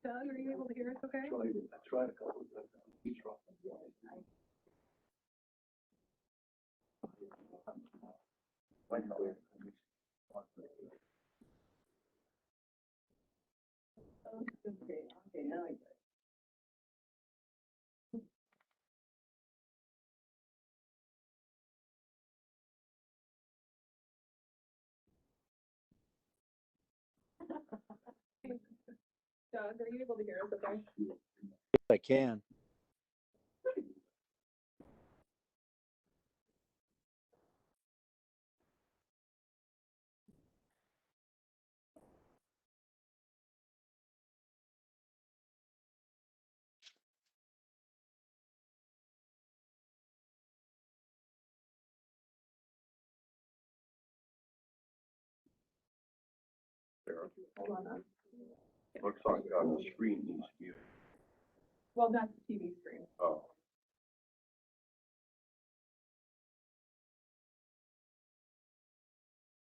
Doug, are you able to hear us okay? I tried a couple of times. Okay, now I got it. Doug, are you able to hear us okay? I can. Hold on. Looks like on the screen needs to be. Well, that's the TV screen. Oh.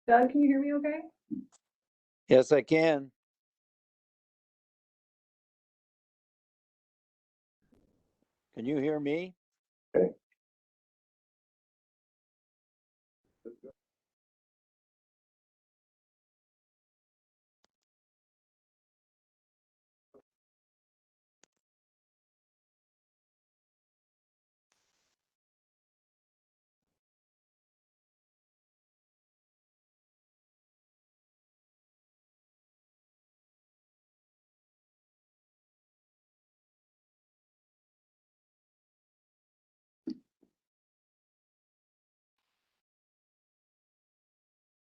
Doug, can you hear me okay? Yes, I can. Can you hear me? Okay.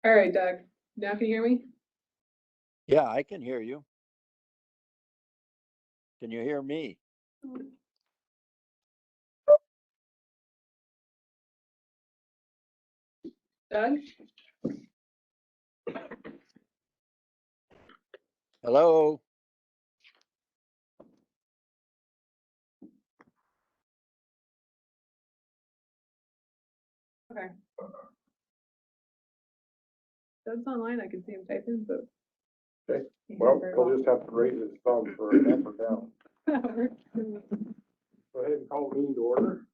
All right, Doug. Now can you hear me? Yeah, I can hear you. Can you hear me? Doug? Hello? Okay. Doug's online. I can see him typing, but. Okay. Can't hear Well, him very we'll just have to raise his thumb for an up or down. Go ahead and call the meeting to order.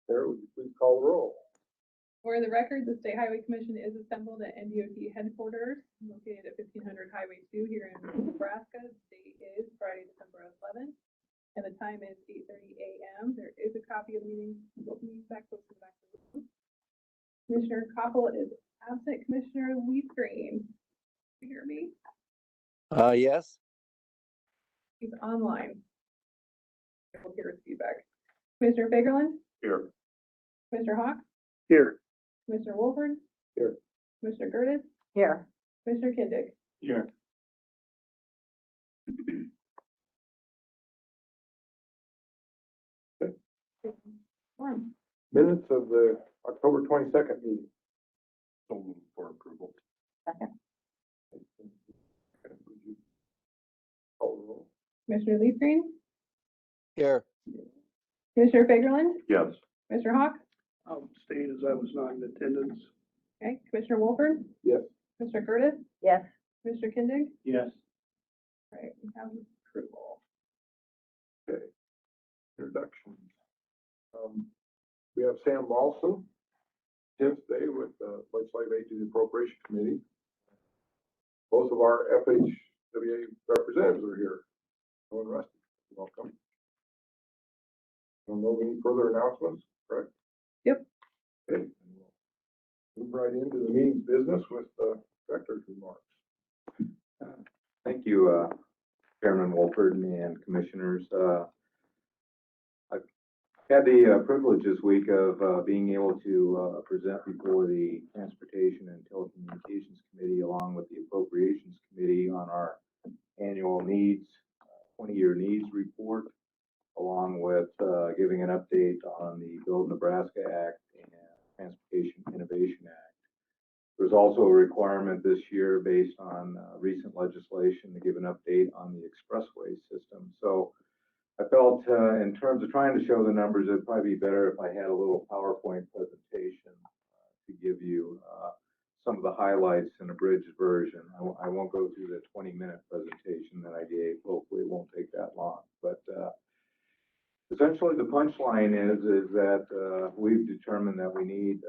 Sarah, would you please call the roll? For the record, the State Highway Commission is assembled at NDOT headquarters located at 1500 Highway 2 here in Nebraska. The date is Friday, December 11th, and the time is 8:30 a.m. There is a copy of the meeting back posted in the back of the room. Commissioner Koppel is absent. Commissioner Leafgreen, you hear me? Yes. He's online. We'll hear his feedback. Commissioner Fagerland, Here. Commissioner Hawk, Here. Commissioner Wolford. Here. Commissioner Gertis, Here. Commissioner Kindig. Here. Form. Minutes of the October 22nd meeting. So moved for approval. Second. Call the roll. Commissioner Leafgreen, Here. Commissioner Fagerland, Yes. Commissioner Hawk, I'll abstain as I was not in attendance. okay, Commissioner Wolford, Yes. Commissioner Gertis, Yes. Commissioner Kindig. Yes. All right, we have approval. Okay. Introductions. We have Sam Lawson, 10th day with the Legislative Agency Appropriation Committee. Both of our FHWA representatives are here. Owen Rusty, welcome. Don't know any further announcements, correct? Yep. Okay. Move right into the meeting's business with the director's remarks. Thank you, Chairman Wolford and Commissioners. I've had the privilege this week of being able to present before the Transportation and Telecommunications Committee along with the Appropriations Committee on our annual needs, 20-year needs report, along with giving an update on the Build Nebraska Act and Transportation Innovation Act. There's also a requirement this year based on recent legislation to give an update on the expressway system. So I felt in terms of trying to show the numbers, it'd probably be better if I had a little PowerPoint presentation to give you some of the highlights in a bridged version. I won't go through the 20-minute presentation that I gave. Hopefully it won't take that long. But essentially the punchline is that we've determined that we need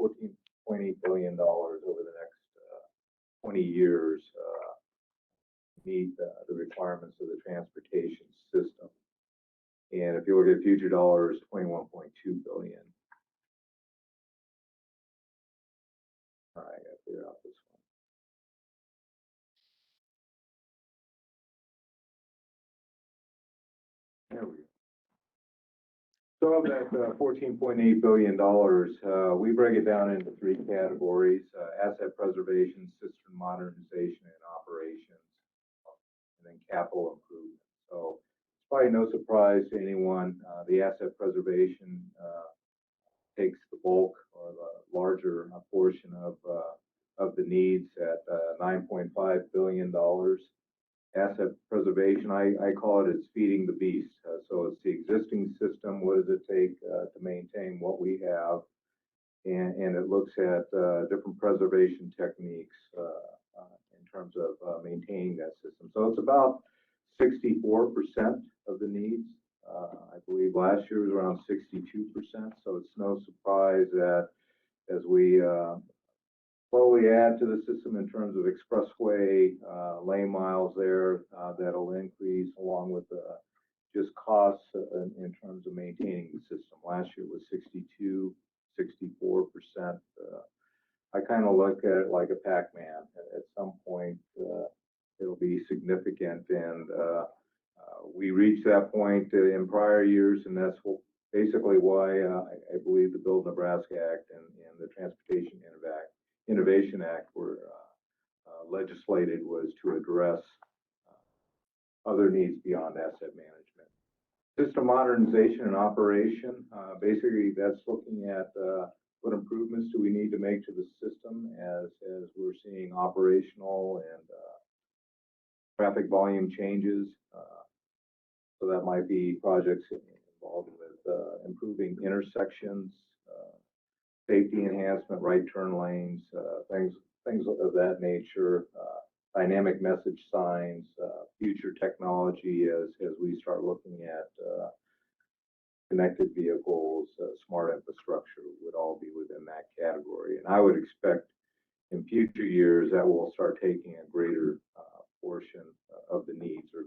$14.8 billion over the next 20 years to meet the requirements of the transportation system. And if you look at future dollars, $21.2 billion. All right, I gotta figure out this one. There we go. So of that $14.8 billion, we break it down into three categories: asset preservation, system modernization, and operations, and then capital improvement. So it's probably no surprise to anyone, the asset preservation takes the bulk or the larger portion of the needs at $9.5 billion. Asset preservation, I call it's feeding the beast. So it's the existing system. What does it take to maintain what we have? And it looks at different preservation techniques in terms of maintaining that system. So it's about 64% of the needs. I believe last year was around 62%. So it's no surprise that as we slowly add to the system in terms of expressway lane miles there, that'll increase along with just costs in terms of maintaining the system. Last year was 62, 64%. I kind of look at it like a Pac-Man. At some point, it'll be significant, and we reached that point in prior years, and that's basically why I believe the Build Nebraska Act and the Transportation Innovation Act were legislated, was to address other needs beyond asset management. System modernization and operation, basically that's looking at what improvements do we need to make to the system as we're seeing operational and traffic volume changes. So that might be projects involved with improving intersections, safety enhancement, right turn lanes, things of that nature, dynamic message signs, future technology as we start looking at connected vehicles, smart infrastructure would all be within that category. And I would expect in future years that will start taking a greater portion of the needs or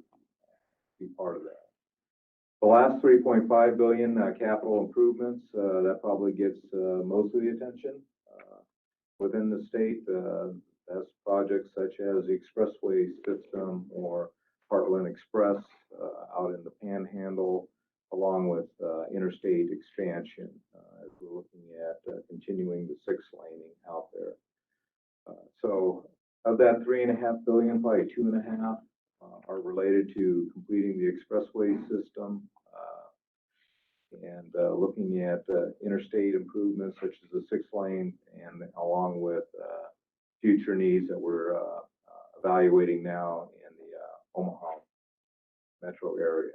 be part of that. The last $3.5 billion capital improvements, that probably gets most of the attention within the state. That's projects such as the expressway system or Heartland Express out in the Panhandle, along with interstate expansion as we're looking at continuing the 6-laning out there. So of that $3.5 billion, probably $2.5 are related to completing the expressway system and looking at interstate improvements such as the 6-lane, and along with future needs that we're evaluating now in the Omaha metro area.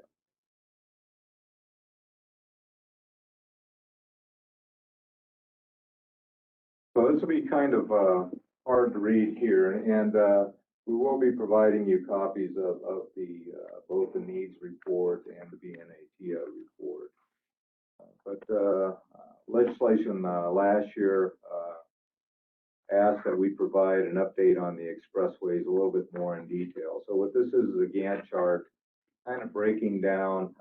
So this will be kind of hard to read here, and we will be providing you copies of the both the needs report and the BNATIA report. But legislation last year asked that we provide an update on the expressways a little bit more in detail. So what this is a Gantt chart kind of breaking down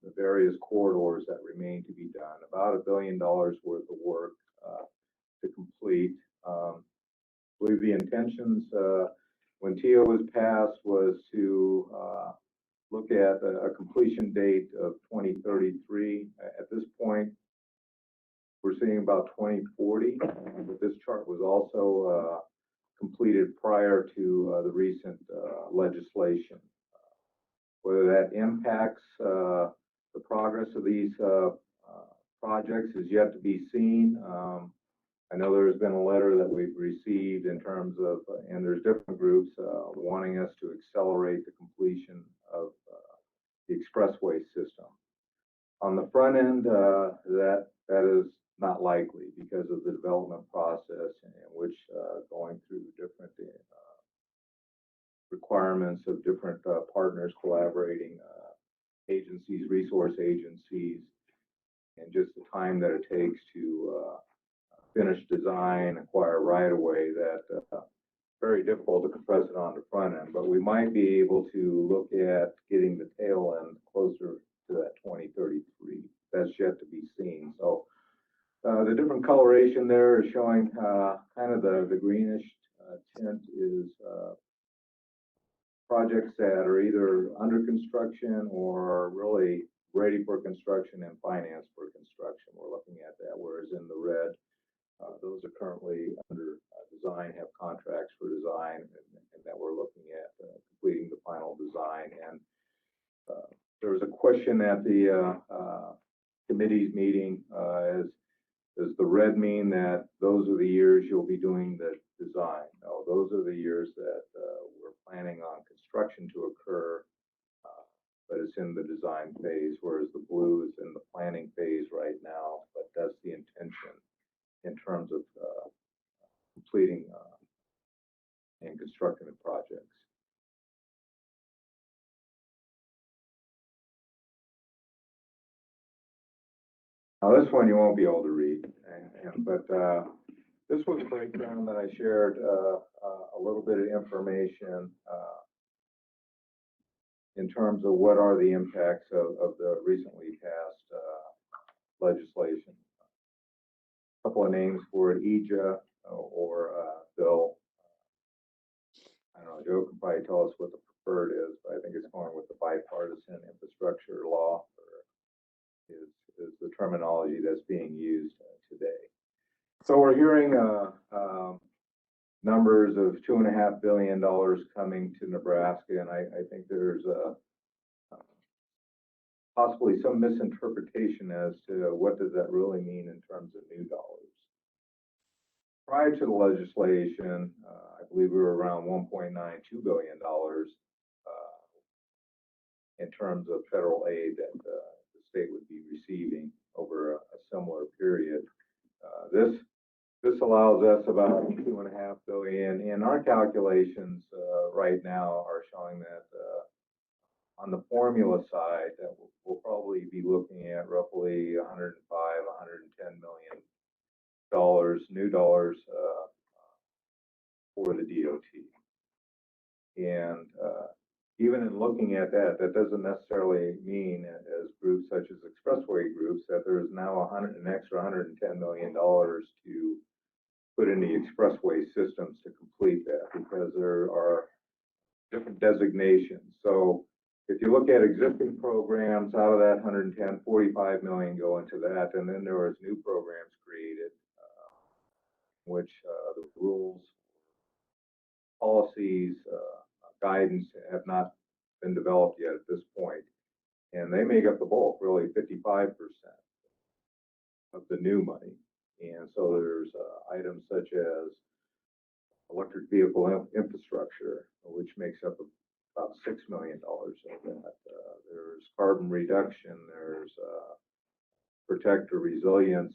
the various corridors that remain to be done. About $1 billion worth of work to complete. I believe the intentions when TIA was passed was to look at a completion date of 2033. At this point, we're seeing about 2040, but this chart was also completed prior to the recent legislation. Whether that impacts the progress of these projects is yet to be seen. I know there's been a letter that we've received in terms of, and there's different groups wanting us to accelerate the completion of the expressway system. On the front end, that is not likely because of the development process in which requirements of different partners collaborating, agencies, resource agencies, and just the time that it takes to finish design, acquire right of way, that very difficult to compress it on the front end. But we might be able to look at getting the tail end closer to that 2033. That's yet to be seen. So the different coloration there is showing kind of the greenish tint is projects that are either under construction or really ready for construction and financed for construction. We're looking at that, whereas in the red, those are currently under design, have contracts for design, and that we're looking at completing the final design. And there was a question at the committee's meeting, does the red mean that those are the years you'll be doing the design? No, those are the years that we're planning on construction to occur, but it's in the design phase, whereas the blue is in the planning phase right now. But that's the intention in terms of completing and constructing the projects. Now this one you won't be able to read, but this was a breakdown that I shared a little bit of information in terms of what are the impacts of the recently passed legislation. A couple of names for it, EJA or Bill. I don't know, Joe can probably tell us what the preferred is, but I think it's going with the bipartisan infrastructure law, is the terminology that's being used today. So we're hearing numbers of $2.5 billion coming to Nebraska, and I think there's possibly some misinterpretation as to what does that really mean in terms of new dollars. Prior to the legislation, I believe we were around $1.92 billion in terms of federal aid that the state would be receiving over a similar period. This allows us about $2.5 billion, and our calculations right now are showing that on the formula side, that we'll probably be looking at roughly 105, $110 million new dollars for the DOT. And even in looking at that, that doesn't necessarily mean, as groups such as expressway groups, that there's now an extra $110 million to put in the expressway systems to complete that, because there are different designations. So if you look at existing programs, out of that 110, 45 million go into that, and then there was new programs created, which the rules, policies, guidance have not been developed yet at this point, and they make up the bulk, really 55% of the new money. And so there's items such as electric vehicle infrastructure, which makes up about $6 million of that. There's carbon reduction, there's protect or resilience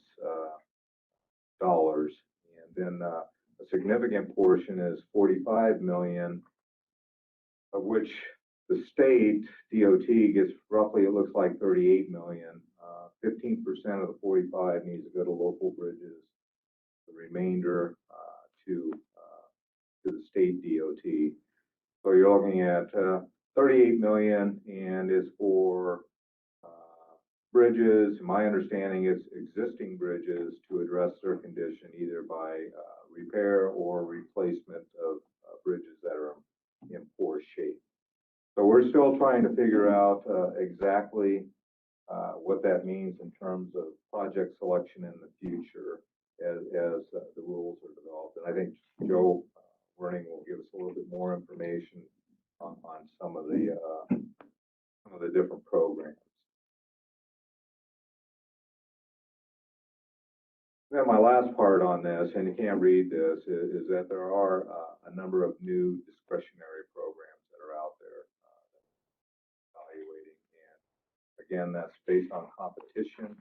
dollars, and then a significant portion is 45 million, of which the state DOT gets roughly, it looks like 38 million. 15% of the 45 needs to go to local bridges. The remainder to the state DOT. So you're looking at 38 million, and is for bridges. My understanding is existing bridges to address their condition, either by repair or replacement of bridges that are in poor shape. So we're still trying to figure out exactly what that means in terms of project selection in the future as the rules are developed. And I think Joe Werning will give us a little bit more information on some of the different programs. Then my last part on this, and you can't read this, is that there are a number of new discretionary programs that are out there evaluating. And again, that's based on competition.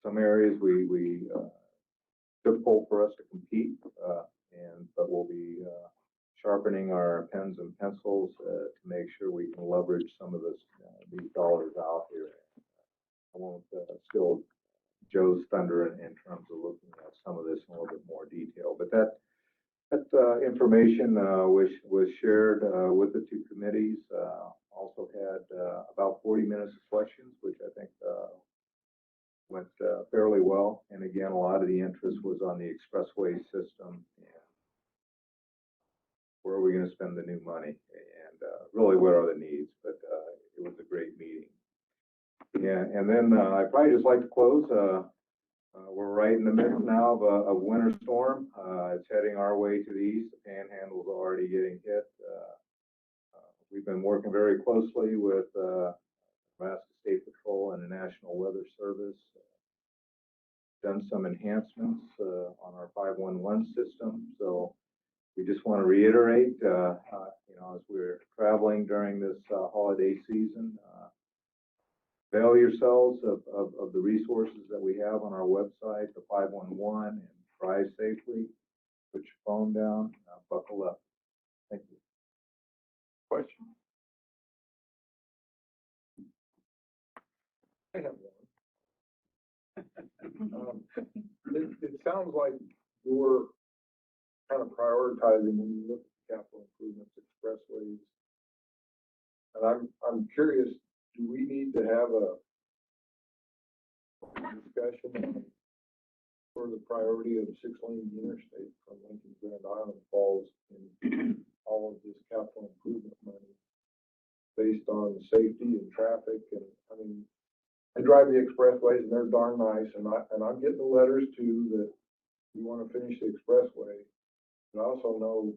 Some areas difficult for us to compete, but we'll be sharpening our pens and pencils to make sure we can leverage some of this, these dollars out here. I won't steal Joe's thunder in terms of looking at some of this in a little bit more detail, but that information was shared with the two committees. Also had about 40 minutes of questions, which I think went fairly well. And again, a lot of the interest was on the expressway system and where are we going to spend the new money and really what are the needs. But it was a great meeting. Yeah, and then I'd probably just like to close. We're right in the midst now of a winter storm. It's heading our way to the east. The Panhandle's already getting hit. We've been working very closely with Nebraska State Patrol and the National Weather Service. Done some enhancements on our 511 system. So we just want to reiterate, as we're traveling during this holiday season, avail yourselves of the resources that we have on our website, the 511, and drive safely. Put your phone down, buckle up. Thank you. Question? I have one. It sounds like you're kind of prioritizing when you look at capital improvements, expressways. And I'm curious, do we need to have a discussion on for the priority of 6-lane interstate from Lincoln to Grand Island falls in all of this capital improvement money based on safety and traffic? And I mean, I drive the expressways and they're darn nice, and I'm getting the letters too that we want to finish the expressway. But I also know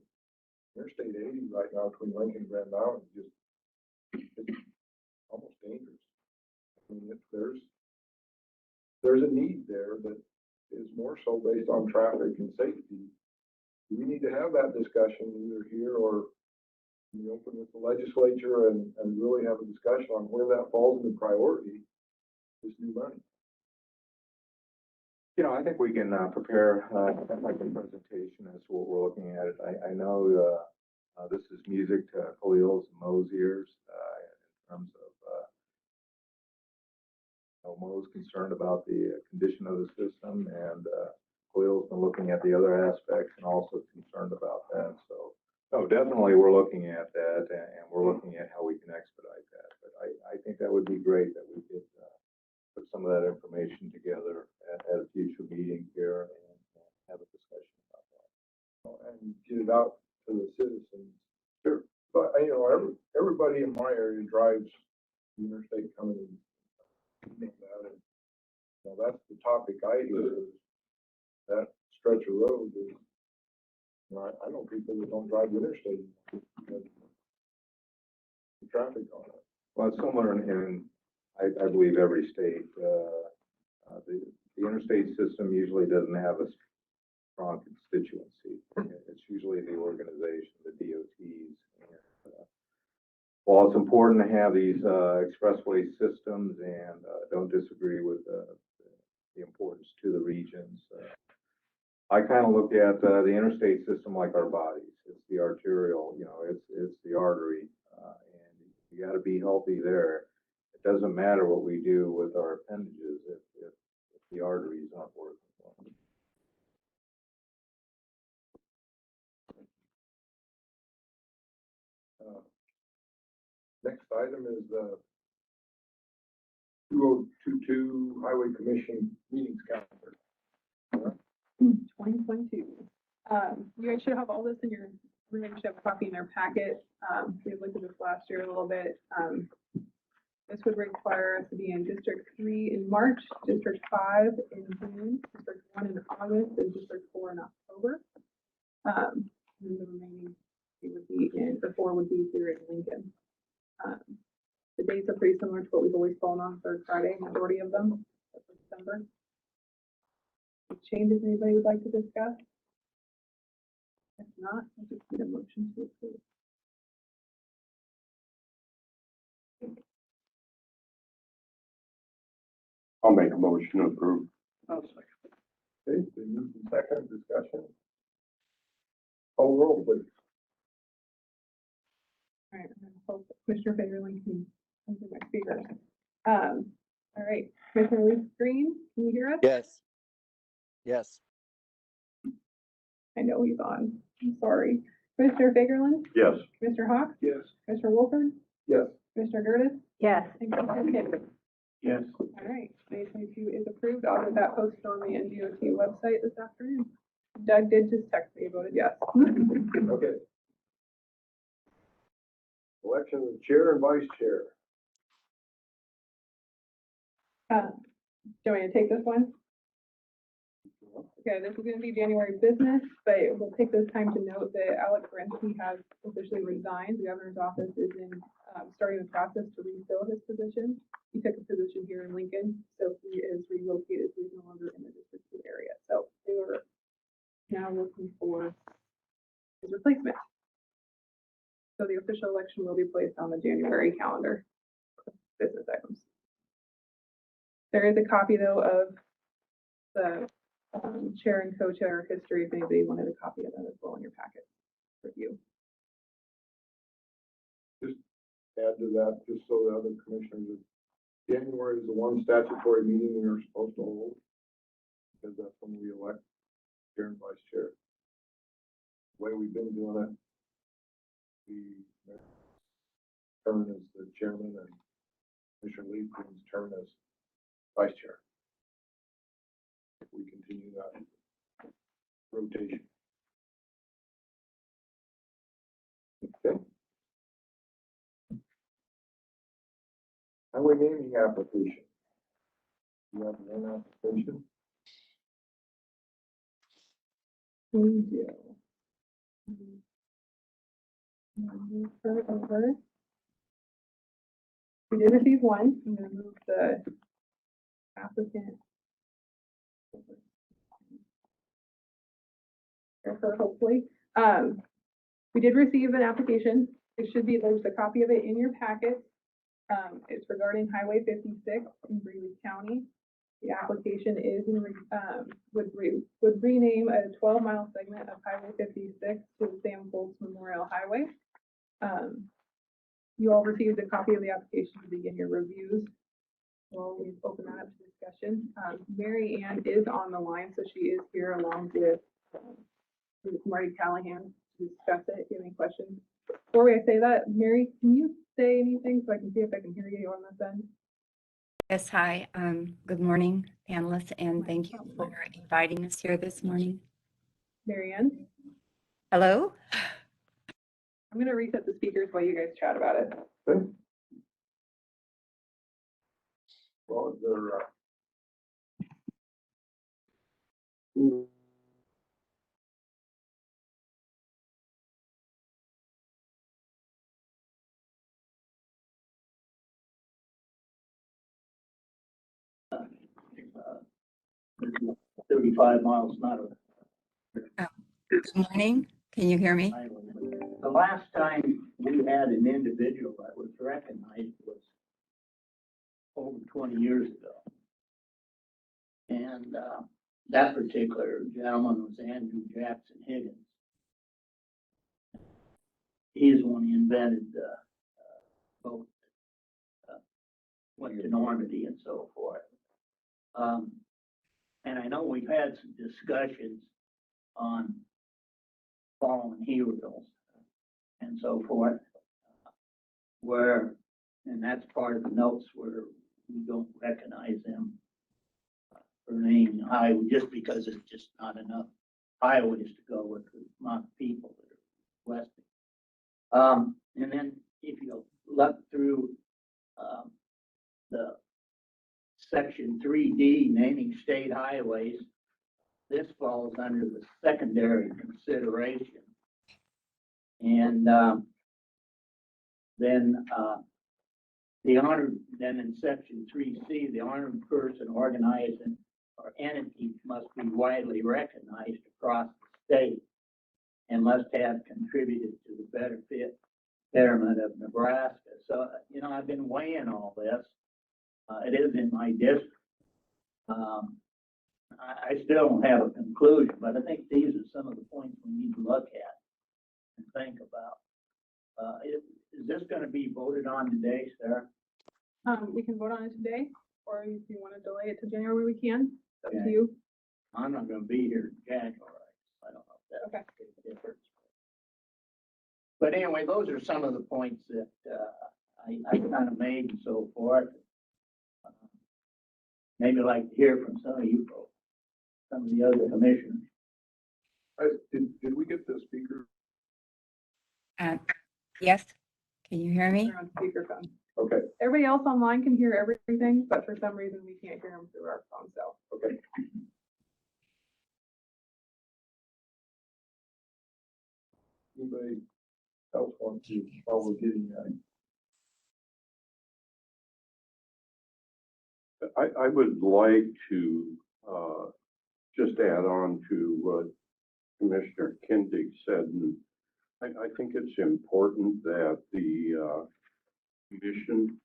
Interstate 80 right now between Lincoln and Grand Island is just it's almost dangerous. I mean, there's a need there that is more so based on traffic and safety. We need to have that discussion either here or in the open with the legislature and really have a discussion on where that falls into priority, this new money. I think we can prepare like a presentation as to what we're looking at. I know this is music to Khalil's and Mo's ears in terms of Mo's concerned about the condition of the system, and Khalil's been looking at the other aspects and also concerned about that. So, no, definitely we're looking at that, and we're looking at how we can expedite that. But I think that would be great that we could put some of that information together at a future meeting here and have a discussion about that. And get it out to the citizens. Sure. But everybody in my area drives the interstate coming in. That's the topic I hear is that stretch of road is, I know people that don't drive the interstate because the traffic on it. Well, it's similar in I believe every state. The interstate system usually doesn't have a strong constituency. It's usually the organization, the DOTs. While it's important to have these expressway systems, and don't disagree with the importance to the regions, I kind of look at the interstate system like our bodies. It's the arterial, it's the artery, and you got to be healthy there. It doesn't matter what we do with our appendages if the arteries aren't working well. Next item is the 2022 Highway Commission meetings calendar. 2022. You guys should have all this in your, everybody should have a copy in their packet. We looked at this last year a little bit. This would require us to be in District 3 in March, District 5 in June, District 1 in August, and District 4 in October. And the remaining would be the 4 would be here in Lincoln. The dates are pretty similar to what we've always fallen on third Friday, majority of them, for December. Changes anybody would like to discuss? If not, I'll just need a motion to approve. I'll make a motion to approve. I'll second. Okay, the second discussion. Call roll, please. Commissioner Fagerling can come to my speakers. All right, Commissioner Lee Green, can you hear us? Yes. Yes. I know he's on. I'm sorry. Commissioner Fagerling, Yes. Commissioner Hawk, Yes. Commissioner Wolford, Yes. Commissioner Gertis, Yes. and Commissioner Kennedy. Yes. All right, 2022 is approved. I'll get that posted on the NDOT website this afternoon. Doug did just text me, he voted yes. Okay. Election of chair and vice chair. Do you want me to take this one? Okay, this is gonna be January business, but we'll take this time to note that Alex Renske has officially resigned. The governor's office is starting the process to refill his position. He took a position here in Lincoln, so he is relocated, so he's no longer in the District 2 area. So they were now looking for his replacement. So the official election will be placed on the January calendar for business items. There is a copy though of the chair and co-chair history, if anybody wanted a copy of that as well in your packet for review. Add to that, just so the other commissioners, January is the one statutory meeting we are supposed to hold. Because that's when we elect chair and vice chair. The way we've been doing it, the turn as the chairman and Commissioner Lee Green's turn as vice chair. If we continue that rotation. Okay. Highway naming application. You have one application? We do. Move her over. We did receive one. I'm gonna move the applicant over. Or her, hopefully. We did receive an application. It should be, there's a copy of it in your packet. It's regarding Highway 56 in Greeley County. The application is would rename a 12-mile segment of Highway 56 to Sam Foltz Memorial Highway. You all received a copy of the application to begin your reviews. Well, we've opened that up to discussion. Mary Ann is on the line, so she is here along with Marty Callahan to discuss it. If you have any questions. Before I say that, Mary, can you say anything so I can see if I can hear you on this end? Yes, hi. Good morning, panelists, and thank you for inviting us here this morning. Mary Ann? Hello? I'm gonna reset the speakers while you guys chat about it. Okay. Well, they're, There's 35 miles an hour. Good morning. Can you hear me? The last time we had an individual that was recognized was over 20 years ago. And that particular gentleman was Andrew Jackson Higgins. He's the one who invented the boat, went to Normandy and so forth. And I know we've had some discussions on fallen heroes and so forth, where, and that's part of the notes where we don't recognize them for naming the highway just because it's just not enough highways to go with the amount of people that are requesting. And then if you look through the section 3D, naming state highways, this falls under the secondary consideration. And then the honored, then in section 3C, the honored person, organizing or entity must be widely recognized across the state and must have contributed to the betterment of Nebraska. So, you know, I've been weighing all this. It is in my district. I still don't have a conclusion, but I think these are some of the points we need to look at and think about. is this gonna be voted on today, Sarah? We can vote on it today, or if you want to delay it to January, we can. It's up to Okay. you. I'm not gonna be here in January. I don't know if Okay. that makes a difference. But anyway, those are some of the points that, I kind of made and so forth. Maybe I'd like to hear from some of you folks, some of the other commissioners. Did we get the speaker? Yes, can you hear me? They're on speakerphone. Okay, Everybody else online can hear everything, but for some reason we can't hear them through our phone, so. okay. Anybody else want to, while we're getting that? I would like to, just add on to what Commissioner Kindig said. And I think it's important that the, commission,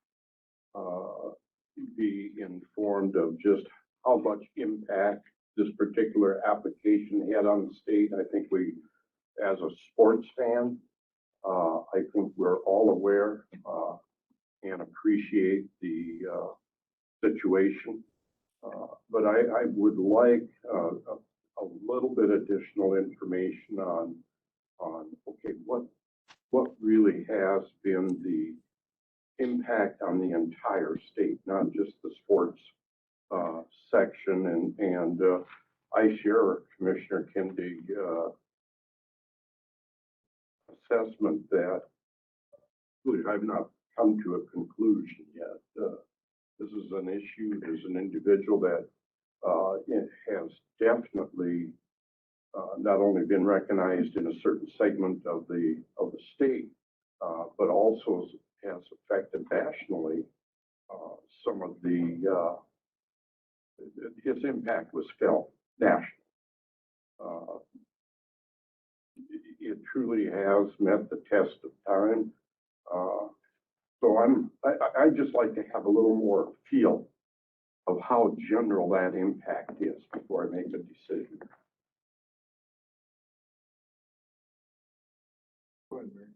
be informed of just how much impact this particular application had on the state. I think we, as a sports fan, I think we're all aware, and appreciate the, situation. But I would like a little bit additional information on okay, what really has been the impact on the entire state, not just the sports section. And I share Commissioner Kindig assessment that really I've not come to a conclusion yet. This is an issue, there's an individual that it has definitely not only been recognized in a certain segment of the state, but also has affected nationally some of the its impact was felt nationally. It truly has met the test of time. So I just like to have a little more feel of how general that impact is before I make a decision. Go ahead, Mary.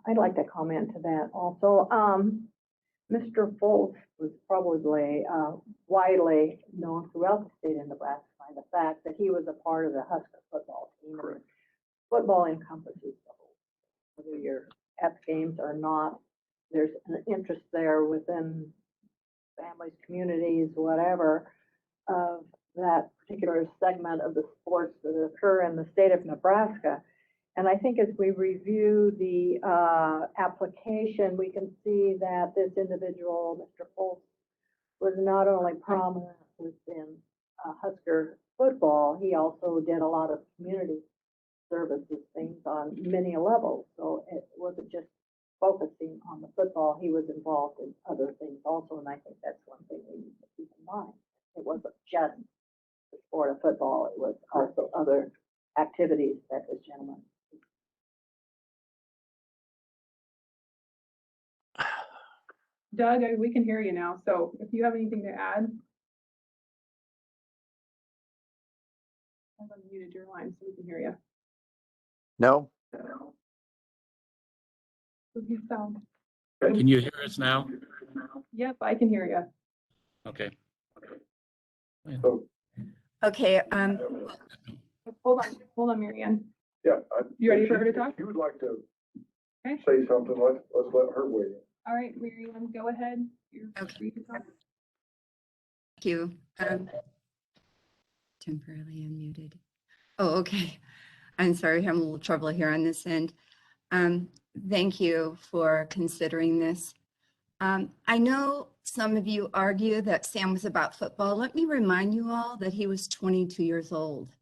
I'd like to comment to that also. Mr. Foltz was probably widely known throughout the state of Nebraska by the fact that he was a part of the Husker football team. Correct. Football encompasses the whole, whether you're at the games or not. There's an interest there within families, communities, whatever, of that particular segment of the sports that occur in the state of Nebraska. And I think as we review the application, we can see that this individual, Mr. Foltz, was not only prominent within Husker football, he also did a lot of community services, things on many levels. So it wasn't just focusing on the football, he was involved in other things also. And I think that's one thing we need to keep in mind. It wasn't just the sport of football, it was also other activities that this gentleman. Doug, we can hear you now, so if you have anything to add. I've unmuted your line so we can hear you. No? So you sound, Can you hear us now? yep, I can hear you. Okay. Okay, Hold on, Mary Ann. Yeah. You ready for her to talk? If you would like to Okay. say something, let's let her weigh in. All right, Mary Ann, go ahead. You're Okay. free to talk. thank you. Temporarily unmuted. Oh, okay. I'm sorry, having a little trouble here on this end. Thank you for considering this. I know some of you argue that Sam was about football. Let me remind you all that he was 22 years old.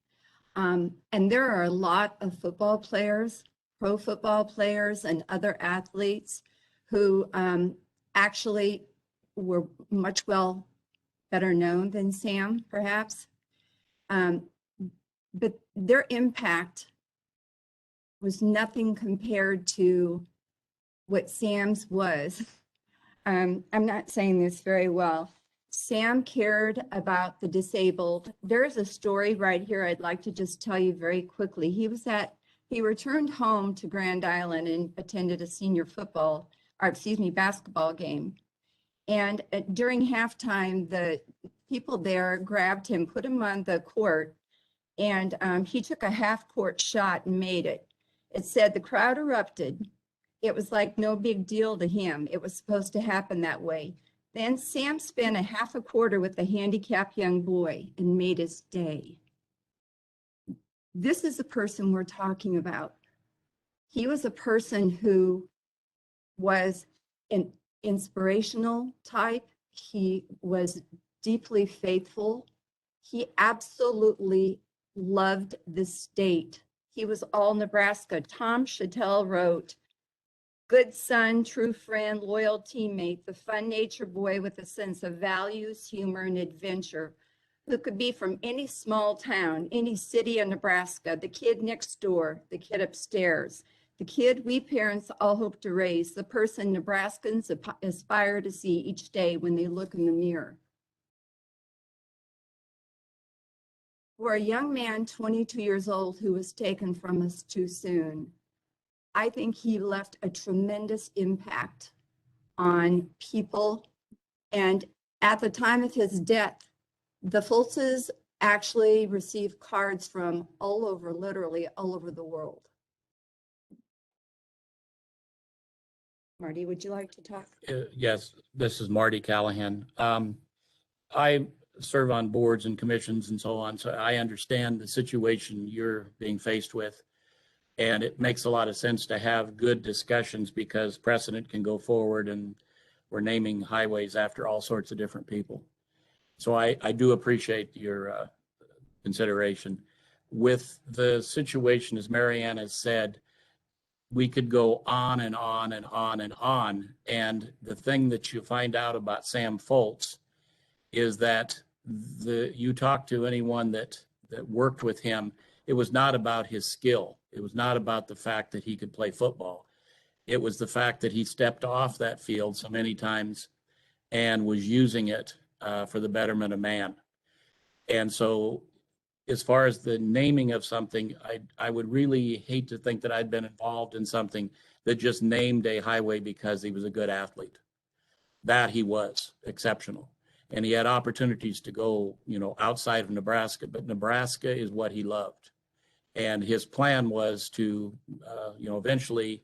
And there are a lot of football players, pro football players, and other athletes who actually were much better known than Sam, perhaps. But their impact was nothing compared to what Sam's was. I'm not saying this very well. Sam cared about the disabled. There's a story right here I'd like to just tell you very quickly. He was at He returned home to Grand Island and attended a senior basketball game. And during halftime, the people there grabbed him, put him on the court, and he took a half-court shot and made it. It said the crowd erupted. It was like no big deal to him. It was supposed to happen that way. Then Sam spent a half a quarter with the handicapped young boy and made his day. This is the person we're talking about. He was a person who was an inspirational type. He was deeply faithful. He absolutely loved the state. He was all Nebraska. Tom Chattel wrote, "Good son, true friend, loyal teammate, the fun-natured boy with a sense of values, humor, and adventure, who could be from any small town, any city in Nebraska, the kid next door, the kid upstairs, the kid we parents all hope to raise, the person Nebraskans aspire to see each day when they look in the mirror." For a young man, 22 years old, who was taken from us too soon, I think he left a tremendous impact on people. And at the time of his death, the Fultzes actually received cards from all over, literally all over the world. Marty, would you like to talk? Yes, this is Marty Callahan. I serve on boards and commissions and so on, so I understand the situation you're being faced with. And it makes a lot of sense to have good discussions because precedent can go forward and we're naming highways after all sorts of different people. So I do appreciate your consideration. With the situation, as Marianne has said, we could go on and on and on and on. And the thing that you find out about Sam Foltz is that you talk to anyone that worked with him, it was not about his skill. It was not about the fact that he could play football. It was the fact that he stepped off that field so many times and was using it for the betterment of man. And so as far as the naming of something, I would really hate to think that I'd been involved in something that just named a highway because he was a good athlete. That he was exceptional. And he had opportunities to go, outside of Nebraska, but Nebraska is what he loved. And his plan was to, eventually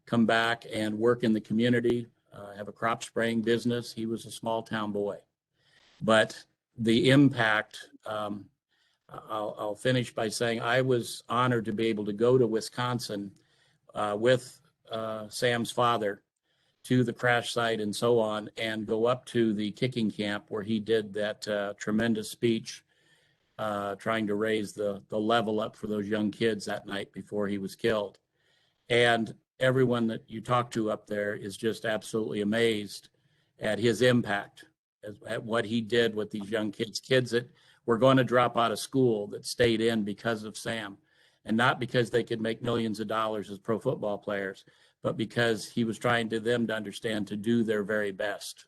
come back and work in the community, have a crop spraying business. He was a small town boy. But the impact, I'll finish by saying I was honored to be able to go to Wisconsin with Sam's father to the crash site and so on, and go up to the kicking camp where he did that tremendous speech trying to raise the level up for those young kids that night before he was killed. And everyone that you talk to up there is just absolutely amazed at his impact, at what he did with these young kids that were going to drop out of school that stayed in because of Sam, and not because they could make millions of dollars as pro football players, but because he was trying to them to understand to do their very best.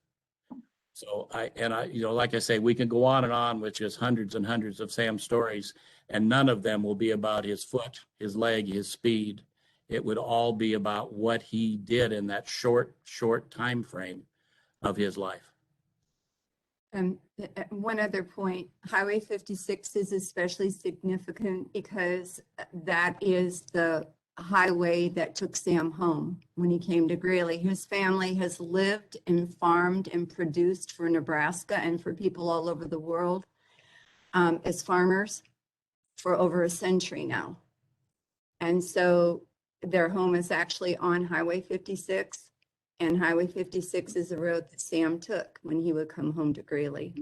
So like I say, we can go on and on with just hundreds and hundreds of Sam stories, and none of them will be about his foot, his leg, his speed. It would all be about what he did in that short time frame of his life. One other point, Highway 56 is especially significant because that is the highway that took Sam home when he came to Greeley. His family has lived and farmed and produced for Nebraska and for people all over the world as farmers for over a century now. And so their home is actually on Highway 56, and Highway 56 is the road that Sam took when he would come home to Greeley.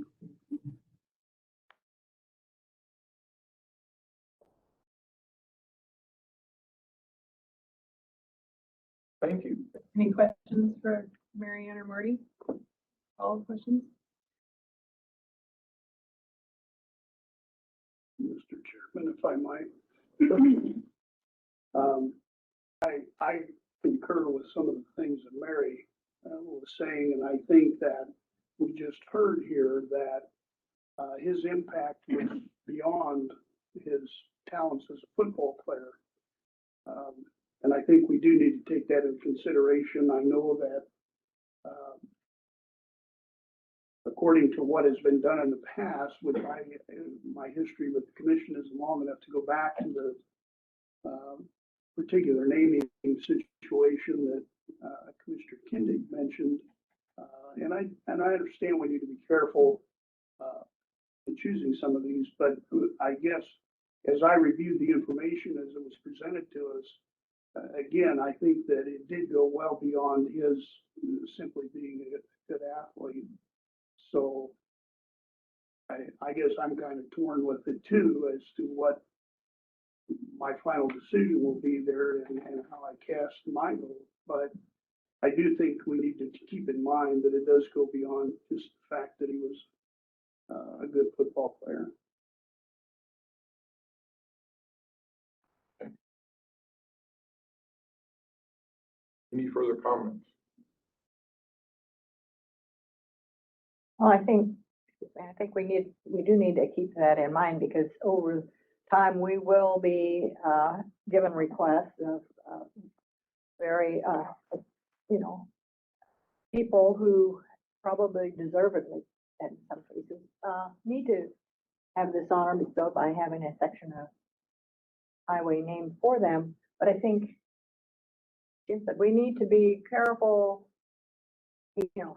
Thank you. Any questions for Marianne or Marty? All questions? Mr. Chairman, if I might. I concur with some of the things that Mary was saying, and I think that we just heard here that his impact was beyond his talents as a football player. And I think we do need to take that into consideration. I know that, according to what has been done in the past, with my history with the commission is long enough to go back to the particular naming situation that Commissioner Kindig mentioned. And I understand we need to be careful in choosing some of these, but I guess as I reviewed the information as it was presented to us, again, I think that it did go well beyond his simply being a good athlete. So I guess I'm kind of torn with it too as to what my final decision will be there and how I cast my vote. But I do think we need to keep in mind that it does go beyond just the fact that he was a good football player. Any further comments? Well, I think we do need to keep that in mind because over time we will be given requests of very, people who probably deservedly in some cases need to have this honor bestowed by having a section of highway named for them. But I think Jim said we need to be careful,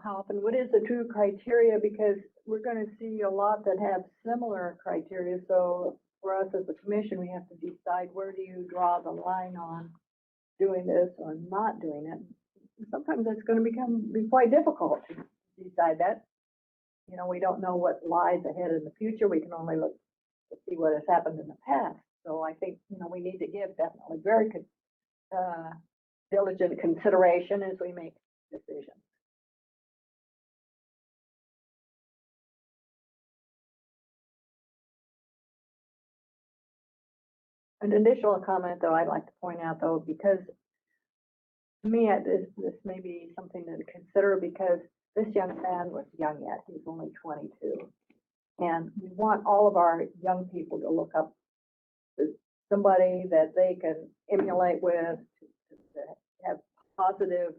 how often, what is the true criteria? Because we're going to see a lot that have similar criteria. So for us as a commission, we have to decide where do you draw the line on doing this or not doing it. Sometimes it's going to be quite difficult to decide that. We don't know what lies ahead in the future. We can only look to see what has happened in the past. So I think, we need to give definitely very diligent consideration as we make decisions. An additional comment, though, I'd like to point out, though, because to me, this may be something to consider because this young man was young yet. He's only 22. And we want all of our young people to look up to somebody that they can emulate with, to have positive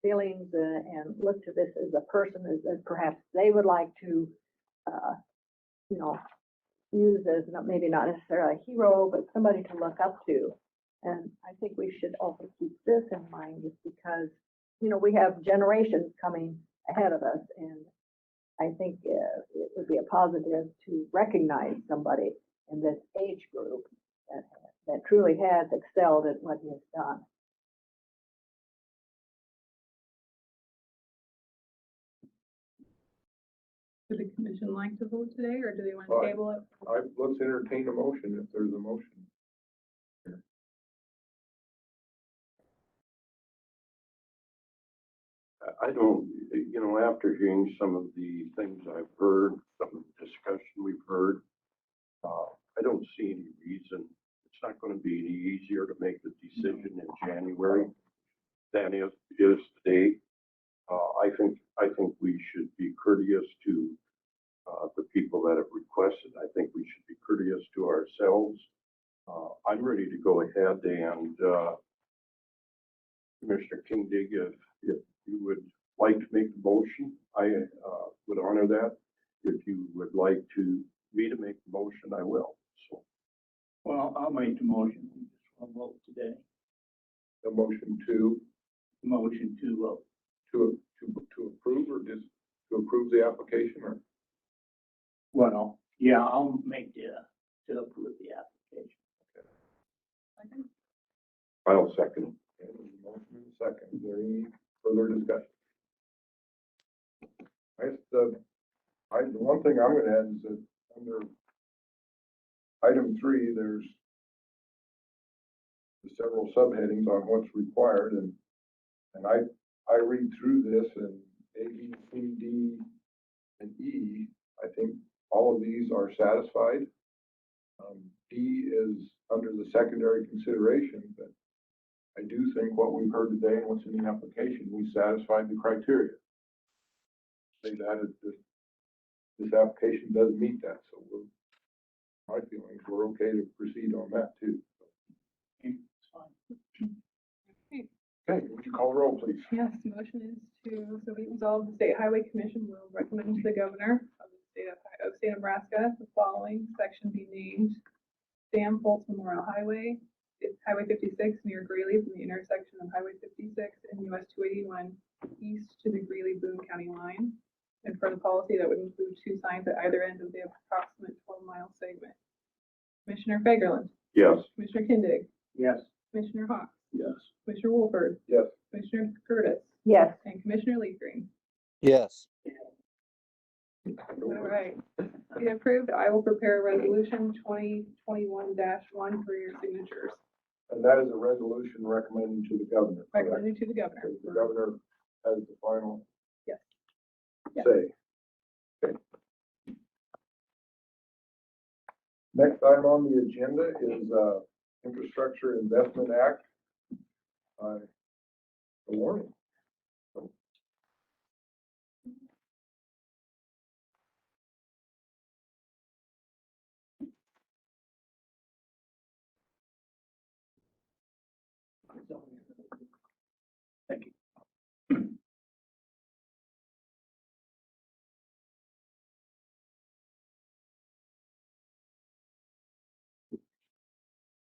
feelings and look to this as a person that perhaps they would like to, use as maybe not necessarily a hero, but somebody to look up to. And I think we should also keep this in mind just because, we have generations coming ahead of us. And I think it would be a positive to recognize somebody in this age group that truly has excelled at what he has done. Would the commission like to vote today, or do they want Well, to table it? Let's entertain a motion if there's a motion. I don't, after hearing some of the things I've heard, some of the discussion we've heard, I don't see any reason. It's not going to be any easier to make the decision in January than is today. I think we should be courteous to the people that have requested. I think we should be courteous to ourselves. I'm ready to go ahead and Commissioner Kindig, if you would like to make the motion, I would honor that. If you would like me to make the motion, I will. So, Well, I'll make the motion. I'll vote today. A motion to Motion to approve or just to approve the application or? well, yeah, I'll make to approve the application. Second? I'll second. Okay, there's a motion and a second. Is there any further discussion? The one thing I'm gonna add is that under item 3, there's several subheadings on what's required, and I read through this and A, B, C, D, and E. I think all of these are satisfied. D is under the secondary consideration, but I do think what we've heard today and what's in the application, we satisfied the criteria. Say that this application does meet that, so my feelings, we're okay to proceed on that too. Okay. Call the roll, please. Yes, the motion is so be resolved, the State Highway Commission will recommend to the governor of the state of Nebraska, the following section be named Sam Foltz Memorial Highway. It's Highway 56 near Greeley from the intersection of Highway 56 and US 281 east to the Greeley-Boone County line. And for the policy, that would include 2 signs at either end of the approximate 12-mile segment. Commissioner Fagerland, Yes. Commissioner Kindig, Yes. Commissioner Hawks, Yes. Commissioner Wolford, Yes. Commissioner Curtis, Yes, and Commissioner Leathgreen. Yes. All right, be approved. I will prepare resolution 2021-1 for your signatures, And that is a resolution recommending to the governor. correct? recommending to the governor. The governor has the final Yes. Yes. say. Okay. Next item on the agenda is, Infrastructure Investment Act. The warning. Thank you.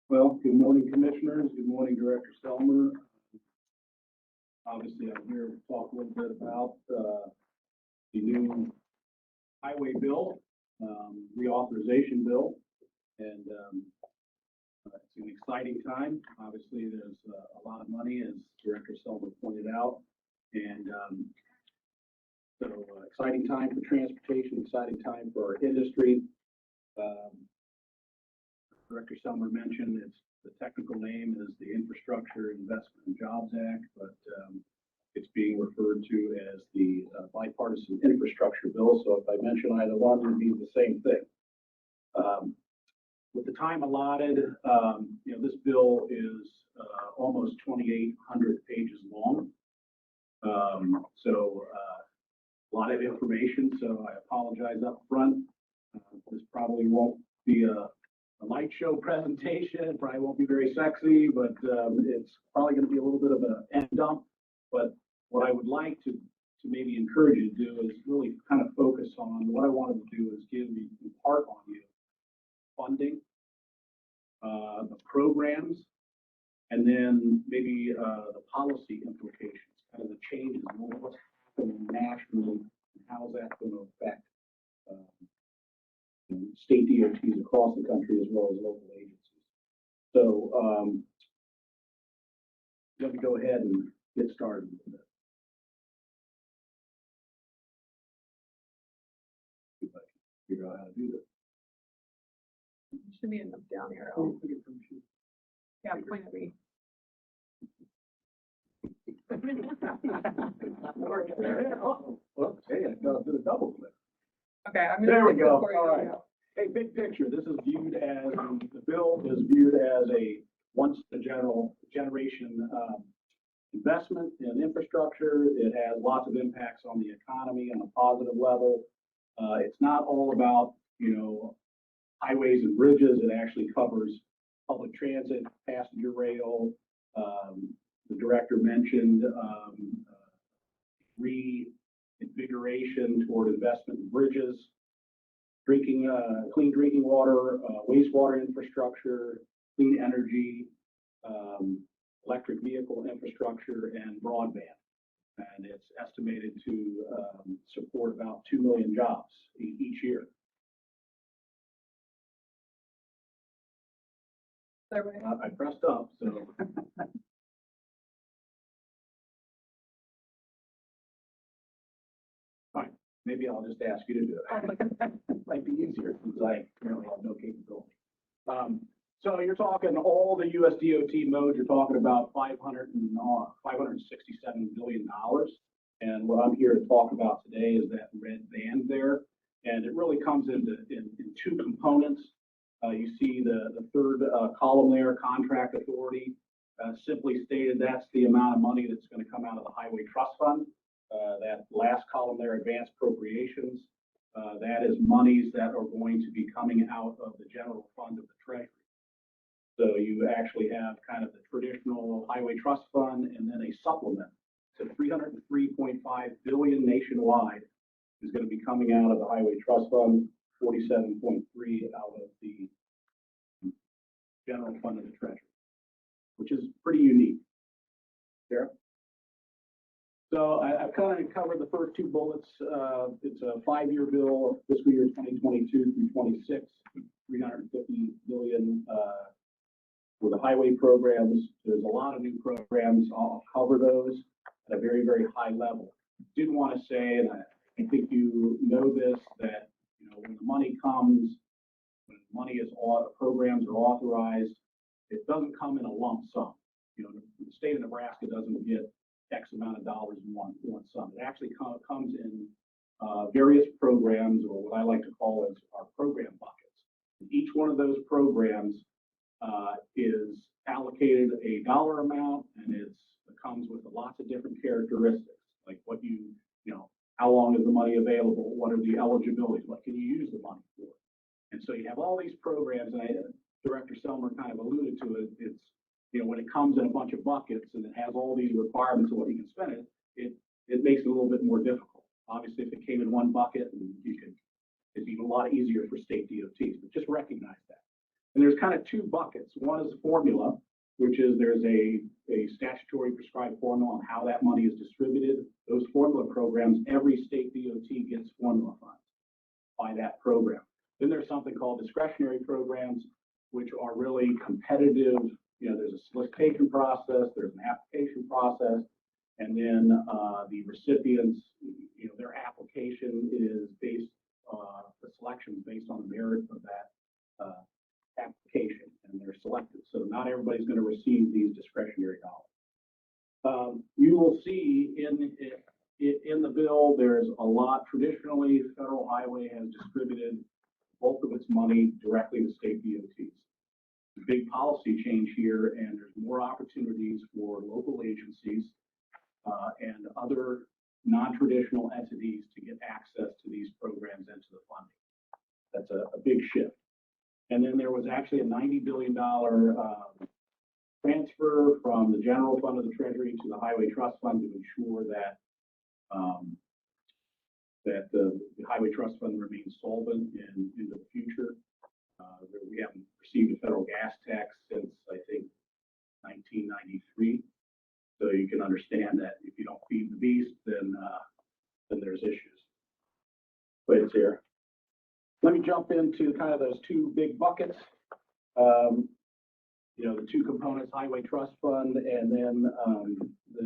Well, good morning, commissioners. Good morning, Director Selmer. Obviously, I'm here to talk a little bit about the new highway bill, reauthorization bill. And it's an exciting time. Obviously, there's a lot of money, as Director Selmer pointed out. And so exciting time for transportation, exciting time for our industry. Director Selmer mentioned the technical name is the Infrastructure Investment and Jobs Act, but it's being referred to as the bipartisan infrastructure bill. So if I mention either one, it would be the same thing. With the time allotted, this bill is almost 2,800 pages long. So a lot of information. So I apologize up front. This probably won't be a light show presentation. Probably won't be very sexy, but it's probably going to be a little bit of an end dump. But what I would like to maybe encourage you to do is really kind of focus on what I wanted to do is give you part on you funding, the programs, and then maybe the policy implications, kind of the changes, what's happening nationally, and how's that going to affect state DOTs across the country as well as local agencies. So let me go ahead and get started with this. See if I can figure out how to do this. Should be enough down here. Yeah, point at me. Well, hey, I did a double click. Okay, I'm There gonna. we fix it go. for you. All right. Hey, big picture, this is viewed as, the bill is viewed as a once a generation investment in infrastructure. It has lots of impacts on the economy on a positive level. It's not all about, highways and bridges. It actually covers public transit, passenger rail. The director mentioned reinvigoration toward investment in bridges, clean drinking water, wastewater infrastructure, clean energy, electric vehicle infrastructure, and broadband. And it's estimated to support about 2 million jobs each year. I pressed up, so. Fine, maybe I'll just ask you to do it. Might be easier since I currently have no capability. So you're talking all the US DOT modes, you're talking about $567 billion. And what I'm here to talk about today is that red band there. And it really comes in 2 components. You see the third column there, contract authority. Simply stated, that's the amount of money that's going to come out of the Highway Trust Fund. That last column there, advanced appropriations, that is monies that are going to be coming out of the general fund of the Treasury. So you actually have kind of the traditional highway trust fund and then a supplement. So 303.5 billion nationwide is going to be coming out of the highway trust fund, 47.3 out of the general fund of the treasury, which is pretty unique. Sarah? So I've kind of covered the first two bullets. It's a 5-year bill, fiscal year 2022 through 26, 350 billion for the highway programs. There's a lot of new programs. I'll cover those at a very, very high level. Did want to say, and I think you know this, that when the money comes, when money is programs are authorized, it doesn't come in a lump sum. The state of Nebraska doesn't get X amount of dollars in one sum. It actually comes in various programs, or what I like to call as our program buckets. And each one of those programs is allocated a dollar amount, and it comes with lots of different characteristics, like how long is the money available? What are the eligibilities? What can you use the money for? And so you have all these programs, and Director Selmer kind of alluded to it. It's when it comes in a bunch of buckets and it has all these requirements of what you can spend it makes it a little bit more difficult. Obviously, if it came in one bucket, it'd be a lot easier for state DOTs, but just recognize that. And there's kind of two buckets. One is the formula, which is there's a statutory prescribed formula on how that money is distributed. Those formula programs, every state DOT gets formula funds by that program. Then there's something called discretionary programs, which are really competitive. There's a solicitation process, there's an application process, and then the recipients, their application is based, the selection is based on the merit of that application, and they're selected. So not everybody's going to receive these discretionary dollars. You will see in the bill, there's a lot. Traditionally, Federal Highway has distributed bulk of its money directly to state DOTs. A big policy change here, and there's more opportunities for local agencies and other non-traditional entities to get access to these programs and to the funding. That's a big shift. And then there was actually a $90 billion transfer from the general fund of the Treasury to the Highway Trust Fund to ensure that the Highway Trust Fund remains solvent into the future. We haven't received a federal gas tax since, I think, 1993. So you can understand that if you don't feed the beast, then there's issues. But it's here. Let me jump into kind of those two big buckets. The two components, Highway Trust Fund, and then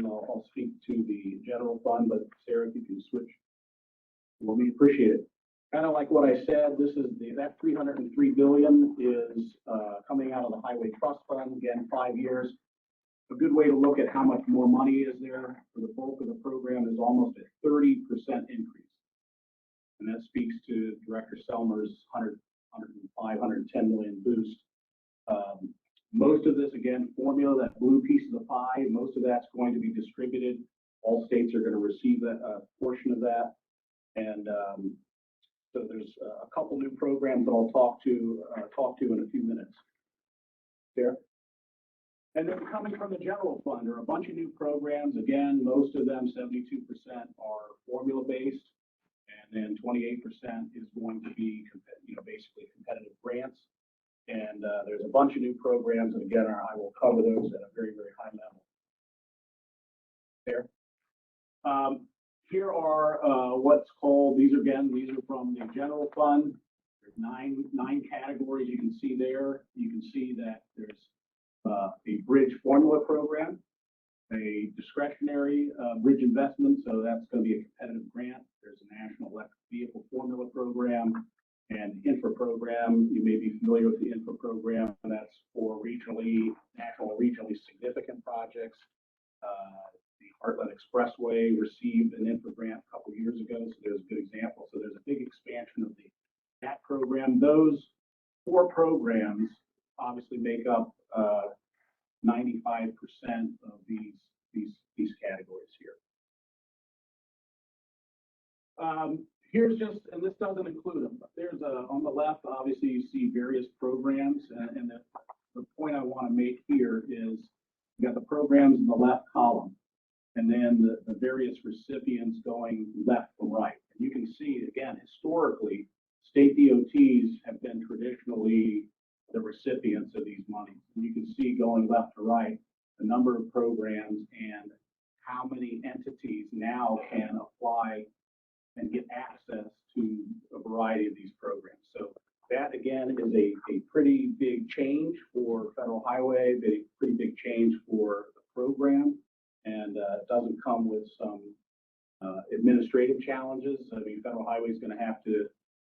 I'll speak to the general fund. But Sarah, if you can switch, we'll be appreciate it. Kind of like what I said, that 303 billion is coming out of the Highway Trust Fund. Again, 5 years. A good way to look at how much more money is there for the bulk of the program is almost a 30% increase. And that speaks to Director Selmer's 105, 110 million boost. Most of this, again, formula, that blue piece of the pie, most of that's going to be distributed. All states are going to receive a portion of that. And so there's a couple new programs that I'll talk to in a few minutes. There. And then coming from the general fund, there are a bunch of new programs. Again, most of them, 72%, are formula-based, and then 28% is going to be, basically competitive grants. And there's a bunch of new programs, and again, I will cover those at a very, very high level. There. Here are what's called, these are from the general fund. There's nine categories you can see there. You can see that there's a bridge formula program, a discretionary bridge investment, so that's going to be a competitive grant. There's a national electric vehicle formula program and infra program. You may be familiar with the infra program, and that's for national and regionally significant projects. The Heartland Expressway received an infra grant a couple years ago, so there's a good example. So there's a big expansion of that program. Those 4 programs obviously make up 95% of these categories here. Here's just, and this doesn't include them, but there's on the left, obviously you see various programs, and the point I want want to make here is you got the programs in the left column and then the various recipients going left from right. And you can see, again, historically, state DOTs have been traditionally the recipients of these monies. And you can see going left to right, the number of programs and how many entities now can apply and get access to a variety of these programs. So that again is a pretty big change for Federal Highway, pretty big change for the program. And it doesn't come with some administrative challenges. I mean, Federal Highway is going to have to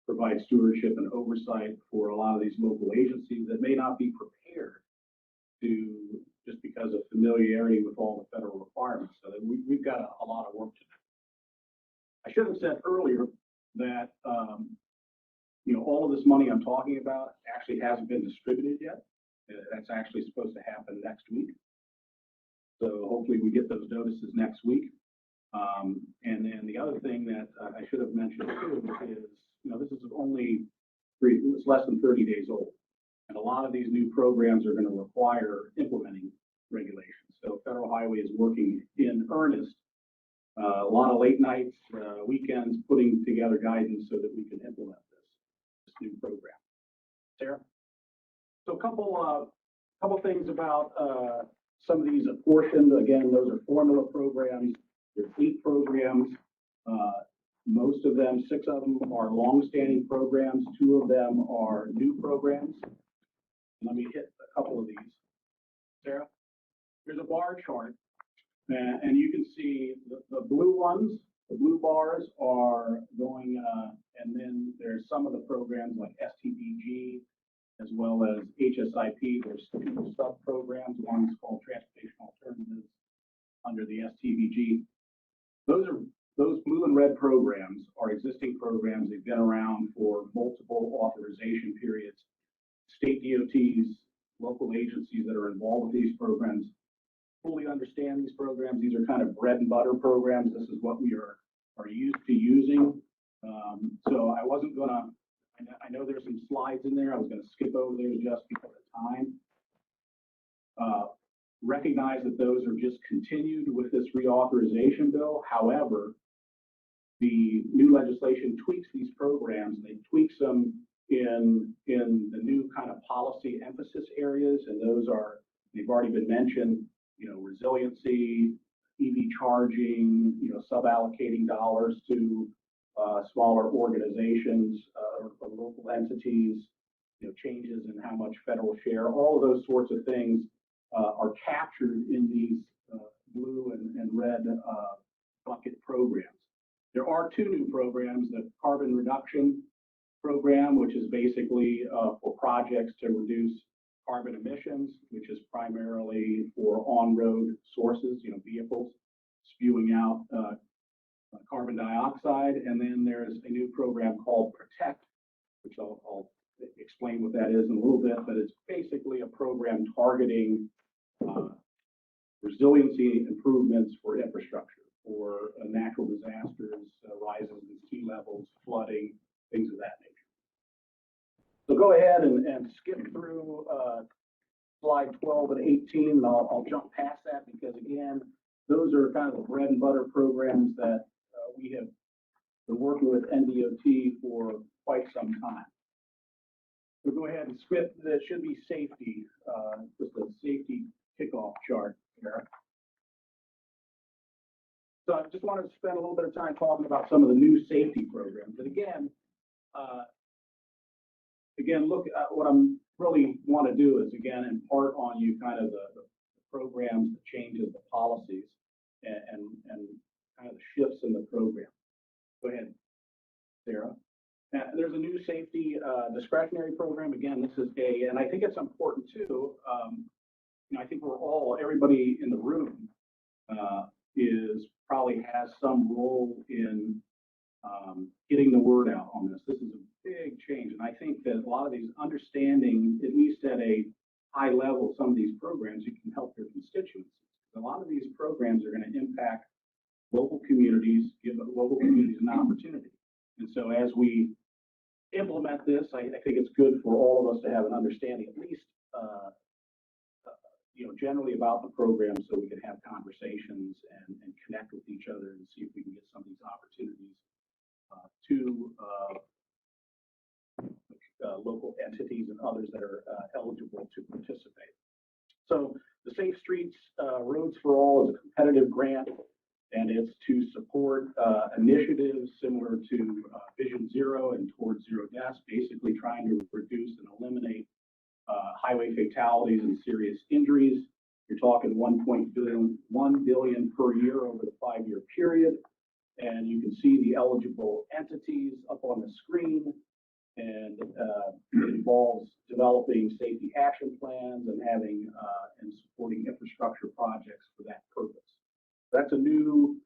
provide stewardship and oversight for a lot of these local agencies that may not be prepared to, just because of familiarity with all the federal requirements. So that we've got a lot of work to do. I should have said earlier that, all of this money I'm talking about actually hasn't been distributed yet. That's actually supposed to happen next week. So hopefully we get those notices next week. And then the other thing that I should have mentioned too is, this is it's less than 30 days old. And a lot of these new programs are going to require implementing regulations. So Federal Highway is working in earnest, a lot of late nights, weekends, putting together guidance so that we can implement this new program. Sarah? So a couple things about some of these apportioned. Again, those are formula programs. They're 8 programs. Most of them, 6 of them are long-standing programs. 2 of them are new programs. Let me hit a couple of these. Sarah, here's a bar chart, and you can see the blue ones, the blue bars are going, and then there's some of the programs like STBG, as well as HSIP. There's sub-programs. One's called Transportation Alternatives under the STBG. Those blue and red programs are existing programs. They've been around for multiple authorization periods. State DOTs, local agencies that are involved with these programs fully understand these programs. These are kind of bread and butter programs. This is what we are used to using. So I wasn't gonna, I know there's some slides in there. I was gonna skip over those just because of time. Recognize that those are just continued with this reauthorization bill. However, the new legislation tweaks these programs, and they tweaks them in the new kind of policy emphasis areas, and those are, they've already been mentioned, resiliency, EV charging, sub-allocating dollars to smaller organizations or local entities, changes in how much federal share, all of those sorts of things are captured in these blue and red bucket programs. There are 2 new programs, the carbon reduction program, which is basically for projects to reduce carbon emissions, which is primarily for on-road sources, vehicles spewing out carbon dioxide. And then there's a new program called Protect, which I'll explain what that is in a little bit, but it's basically a program targeting resiliency improvements for infrastructure, for natural disasters, rises in sea levels, flooding, things of that nature. So go ahead and skip through slide 12 and 18, and I'll jump past that because, again, those are kind of the bread and butter programs that we have been working with NDOT for quite some time. So go ahead and skip, that should be safety, just a safety kickoff chart here. So I just wanted to spend a little bit of time talking about some of the new safety programs. And again, look, what I'm really want to do is, again, impart on you kind of the programs, the changes, the policies, and kind of the shifts in the program. Go ahead, Sarah. There's a new safety discretionary program. Again, this is and I think it's important too. I think everybody in the room probably has some role in getting the word out on this. This is a big change, and I think that a lot of these understanding, at least at a high level, some of these programs, you can help your constituencies. A lot of these programs are going to impact local communities, give local communities an opportunity. And so as we implement this, I think it's good for all of us to have an understanding, at least generally about the program so we can have conversations and connect with each other and see if we can get some of these opportunities to local entities and others that are eligible to participate. So the Safe Streets Roads for All is a competitive grant, and it's to support initiatives similar to Vision Zero and Towards Zero Deaths, basically trying to reduce and eliminate highway fatalities and serious injuries. You're talking $1 billion per year over the 5-year period. And you can see the eligible entities up on the screen. And it involves developing safety action plans and having and supporting infrastructure projects for that purpose. That's a new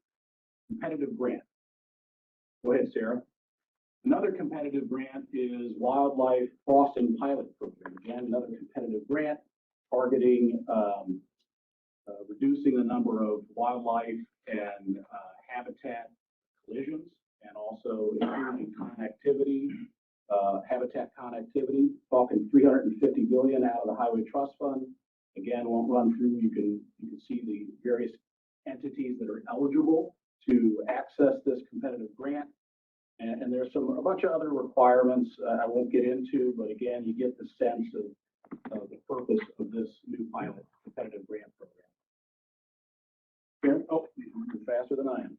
competitive grant. Go ahead, Sarah. Another competitive grant is Wildlife Crossing Pilot Program. Again, another competitive grant targeting reducing the number of wildlife and habitat collisions, and also improving connectivity, habitat connectivity. Talking $350 billion out of the Highway Trust Fund. Again, won't run through. You can see the various entities that are eligible to access this competitive grant. And there's a bunch of other requirements I won't get into, but again, you get the sense of the purpose of this new pilot competitive grant program. Here, oh, you're faster than I am.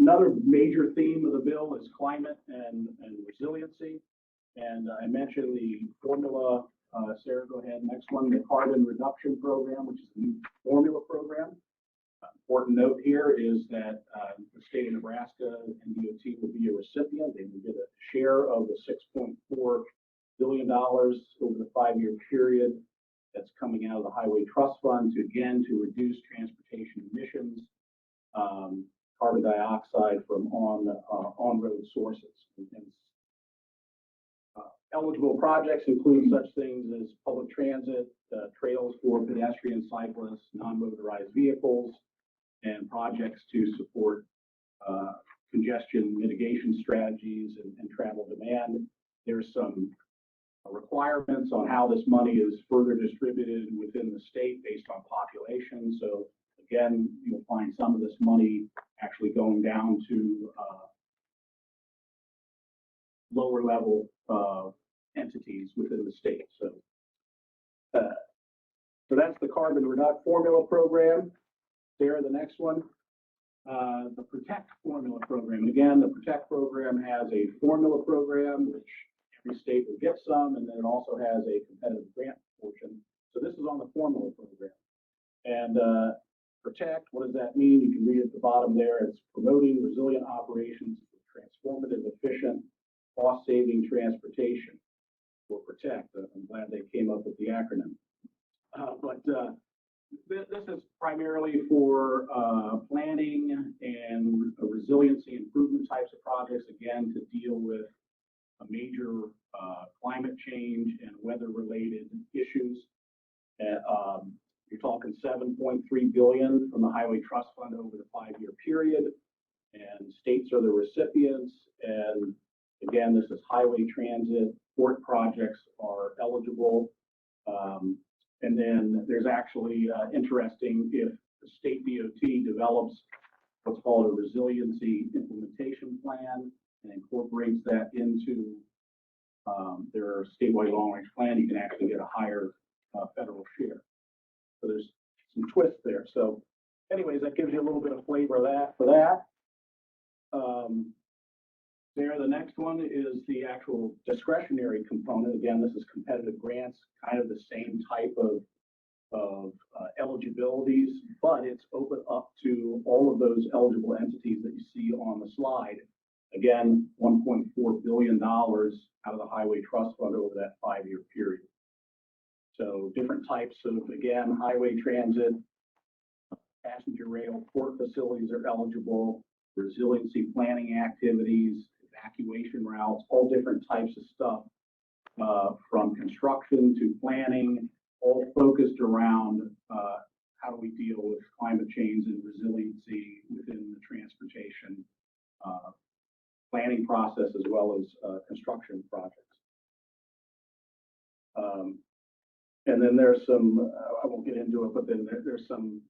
Another major theme of the bill is climate and resiliency. And I mentioned the formula. Sarah, go ahead. Next one, the Carbon Reduction Program, which is a new formula program. Important note here is that the state of Nebraska and DOT will be a recipient. They will get a share of the $6.4 billion over the 5-year period that's coming out of the Highway Trust Fund to reduce transportation emissions, carbon dioxide from on-road sources. Eligible projects include such things as public transit, trails for pedestrians, cyclists, non-motorized vehicles, and projects to support congestion mitigation strategies and travel demand. There's some requirements on how this money is further distributed within the state based on population. So again, you'll find some of this money actually going down to lower level entities within the state. So that's the Carbon Reduction Formula Program. Sarah, the next one, the Protect Formula Program. And again, the Protect program has a formula program, which every state will get some, and then it also has a competitive grant portion. So this is on the formula program. And Protect, what does that mean? You can read at the bottom there. It's promoting resilient operations for transformative, efficient, cost-saving transportation for Protect. I'm glad they came up with the acronym. This is primarily for planning and resiliency improvement types of projects, again, to deal with a major climate change and weather-related issues. You're talking $7.3 billion from the Highway Trust Fund over the 5-year period, and states are the recipients. And again, this is highway, transit, port projects are eligible. And then there's actually interesting if the state DOT develops what's called a resiliency implementation plan and incorporates that into their statewide long-range plan, you can actually get a higher federal share. So there's some twists there. So anyways, that gives you a little bit of flavor of that for that. There, the next one is the actual discretionary component. Again, this is competitive grants, kind of the same type of eligibilities, but it's open up to all of those eligible entities that you see on the slide. Again, $1.4 billion out of the Highway Trust Fund over that 5-year period. So different types of, again, highway transit, passenger rail, port facilities are eligible, resiliency planning activities, evacuation routes, all different types of stuff, from construction to planning, all focused around how do we deal with climate change and resiliency within the transportation planning process as well as construction projects. And then there's some, I won't get into it, but then there's some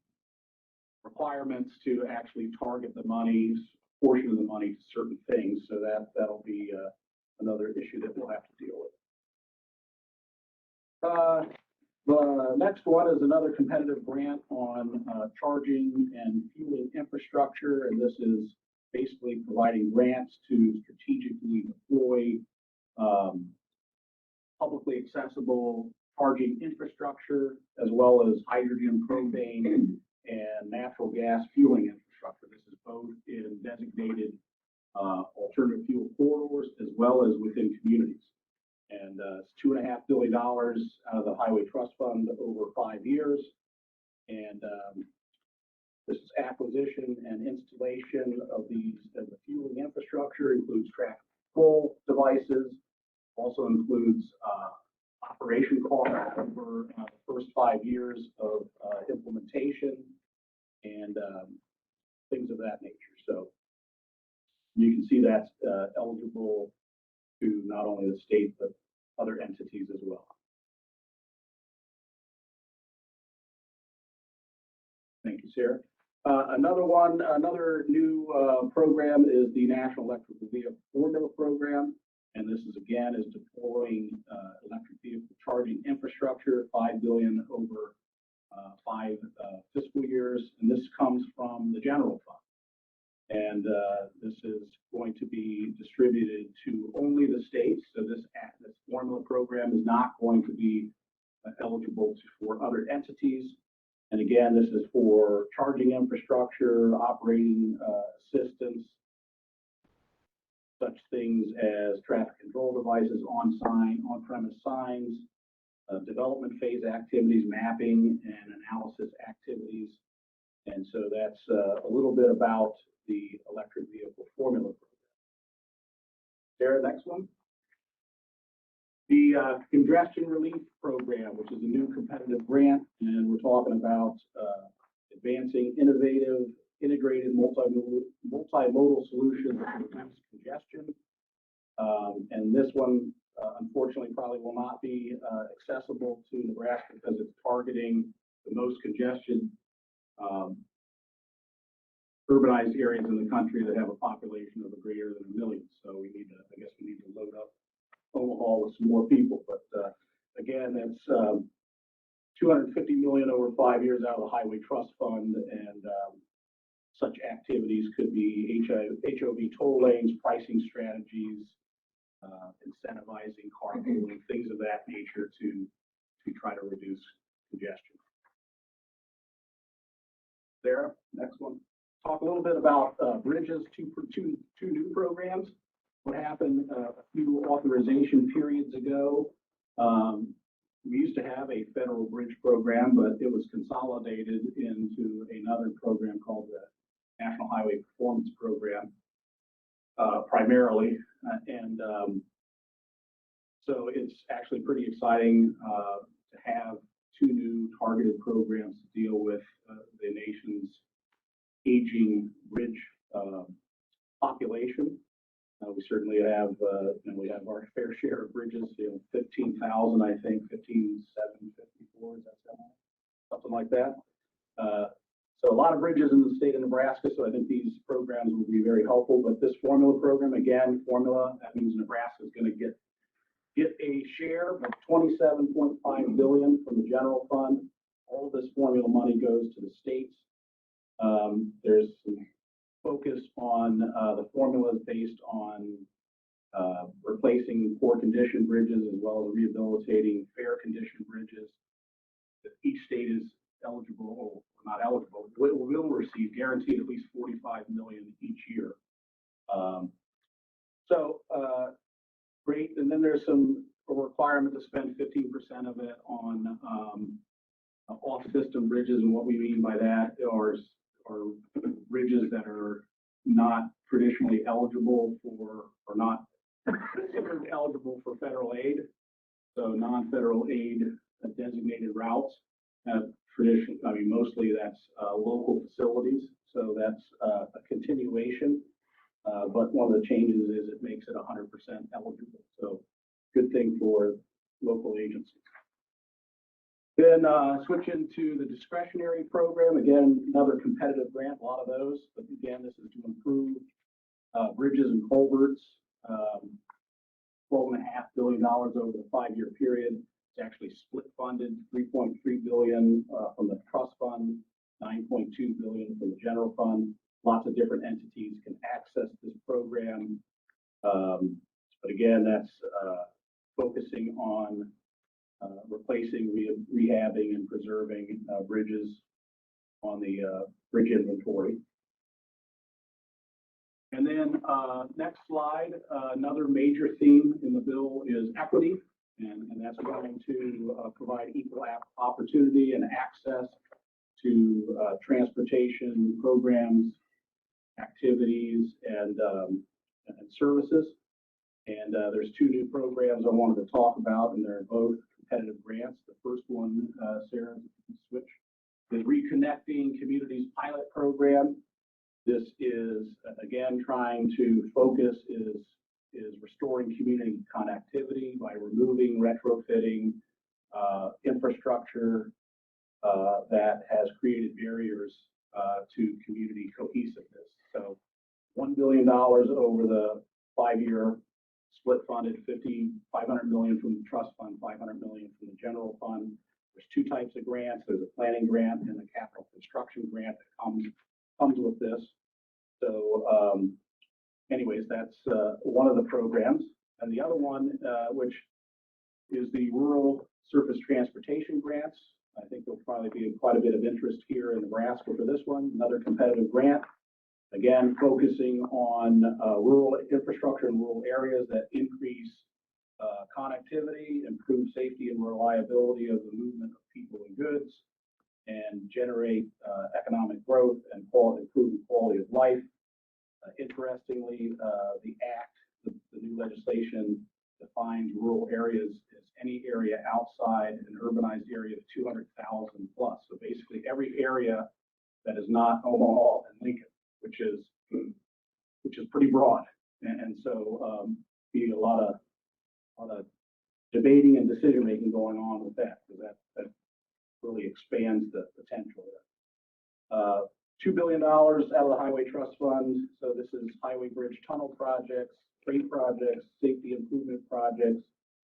requirements to actually target the monies, portion of the money to certain things. So that'll be another issue that we'll have to deal with. The next one is another competitive grant on charging and fueling infrastructure. And this is basically providing grants to strategically deploy publicly accessible charging infrastructure, as well as hydrogen, propane, and natural gas fueling infrastructure. This is both in designated alternative fuel corridors as well as within communities. And it's $2.5 billion out of the Highway Trust Fund over 5 years. And this is acquisition and installation of the fueling infrastructure, includes traffic control devices, also includes operation costs over the first 5 years of implementation and things of that nature. So you can see that's eligible to not only the state, but other entities as well. Thank you, Sarah. Another new program is the National Electric Vehicle Formula Program. And this is again deploying electric vehicle charging infrastructure, $5 billion over 5 fiscal years. And this comes from the general fund. And this is going to be distributed to only the states. So this formula program is not going to be eligible for other entities. And again, this is for charging infrastructure, operating assistance, such things as traffic control devices, on-premise signs, development phase activities, mapping and analysis activities. And so that's a little bit about the electric vehicle formula program. Sarah, next one. The congestion relief program, which is a new competitive grant, and we're talking about advancing innovative, integrated multimodal solutions to reduce congestion. And this one, unfortunately, probably will not be accessible to Nebraska because it's targeting the most congested urbanized areas in the country that have a population of greater than 1 million. So we need to, I guess we need to load up Omaha with some more people. But again, that's $250 million over 5 years out of the Highway Trust Fund, and such activities could be HOV toll lanes, pricing strategies, incentivizing carpooling, things of that nature to try to reduce congestion. Sarah, next one. Talk a little bit about bridges, two new programs. What happened a few authorization periods ago, we used to have a federal bridge program, but it was consolidated into another program called the National Highway Performance Program, primarily. So it's actually pretty exciting to have 2 new targeted programs to deal with the nation's aging bridge population. We certainly have, we have our fair share of bridges, 15,000, I think, 15,754, is that something like that. So a lot of bridges in the state of Nebraska, so I think these programs will be very helpful. But this formula program, again, that means Nebraska is going to get a share of $27.5 billion from the general fund. All of this formula money goes to the states. There's some focus on the formulas based on replacing poor condition bridges as well as rehabilitating fair condition bridges. Each state is eligible, or not eligible, will receive guaranteed at least $45 million each year. Great. And then there's a requirement to spend 15% of it on off-system bridges, and what we mean by that are bridges that are not traditionally eligible for, or not considered eligible for federal aid. So non-federal aid designated routes have traditionally, mostly that's local facilities. So that's a continuation. But one of the changes is it makes it 100% eligible. So good thing for local agencies. Then switching to the discretionary program, again, another competitive grant, a lot of those, but again, this is to improve bridges and culverts. $12.5 billion over the 5-year period. It's actually split funded, $3.3 billion from the trust fund, $9.2 billion from the general fund. Lots of different entities can access this program. But again, that's focusing on replacing, rehabbing, and preserving bridges on the bridge inventory. And then next slide, another major theme in the bill is equity, and that's going to provide equal opportunity and access to transportation programs, activities, and services. And there's 2 new programs I wanted to talk about, and they're both competitive grants. The first one, Sarah, if you can switch, is Reconnecting Communities Pilot Program. This is, again, trying to focus is restoring community connectivity by removing, retrofitting infrastructure that has created barriers to community cohesiveness. So $1 billion over the 5-year split funded, $500 million from the trust fund, $500 million from the general fund. There's 2 types of grants. There's a planning grant and a capital construction grant that comes with this. So anyways, that's one of the programs. And the other one, which is the Rural Surface Transportation Grants. I think there'll probably be quite a bit of interest here in Nebraska for this one, another competitive grant. Again, focusing on rural infrastructure in rural areas that increase connectivity, improve safety and reliability of the movement of people and goods, and generate economic growth and improve the quality of life. Interestingly, the new legislation defines rural areas as any area outside an urbanized area of 200,000 plus. So basically every area that is not Omaha and Lincoln, which is pretty broad. And so be a lot of debating and decision making going on with that, because that really expands the potential there. $2 billion out of the Highway Trust Fund. So this is highway, bridge, tunnel projects, freight projects, safety improvement projects,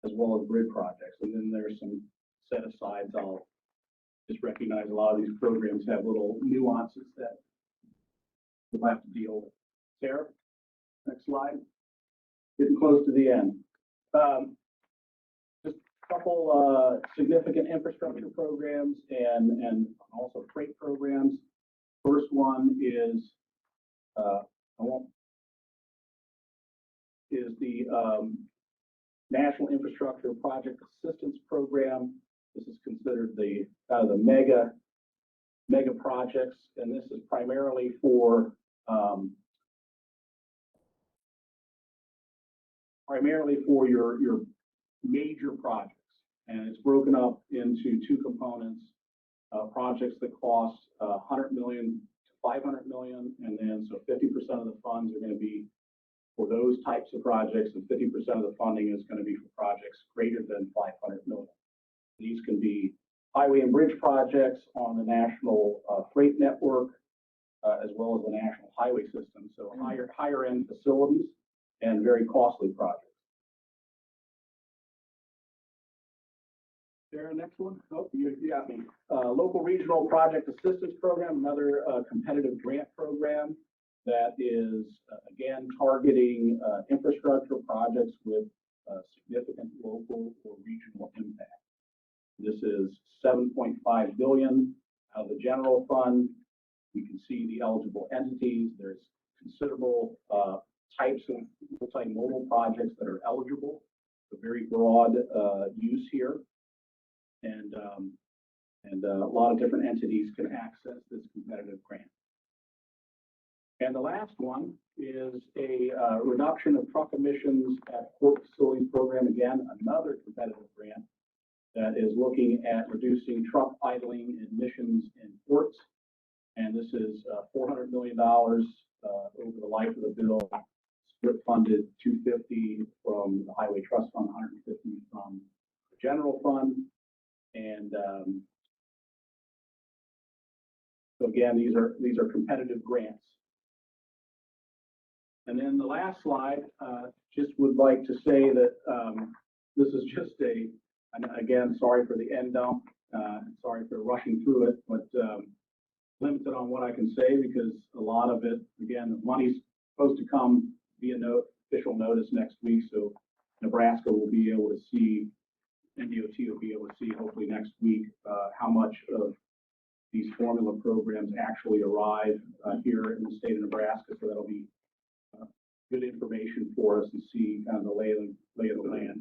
as well as bridge projects. And then there's some set asides. I'll just recognize a lot of these programs have little nuances that we'll have to deal with. Sarah, next slide. Getting close to the end. Just a couple significant infrastructure programs and also freight programs. First one is the National Infrastructure Project Assistance Program. This is considered the kind of the mega projects, and this is primarily for your major projects, and it's broken up into 2 components. Projects that cost $100 million to $500 million, and then so 50% of the funds are going to be for those types of projects, and 50% of the funding is going to be for projects greater than $500 million. These can be highway and bridge projects on the national freight network, as well as the national highway system. So higher end facilities and very costly projects. Sarah, next one. Oh, you got me. Local Regional Project Assistance Program, another competitive grant program that is, again, targeting infrastructure projects with significant local or regional impact. This is $7.5 billion out of the general fund. You can see the eligible entities. There's considerable types of multimodal projects that are eligible. A very broad use here. And a lot of different entities can access this competitive grant. And the last one is a reduction of truck emissions at port facilities program. Again, another competitive grant that is looking at reducing truck idling emissions in ports. And this is $400 million over the life of the bill. Split funded, $250 from the Highway Trust Fund, $150 from the general fund. And, so again, these are competitive grants. And then the last slide, just would like to say that, this is just and again, sorry for the end dump, sorry for rushing through it, but, limited on what I can say because a lot of it, again, the money's supposed to come via official notice next week, so Nebraska will be able to see, NDOT will be able to see hopefully next week, how much of these formula programs actually arrive, here in the state of Nebraska, so that'll be good information for us and see kind of the lay of the land.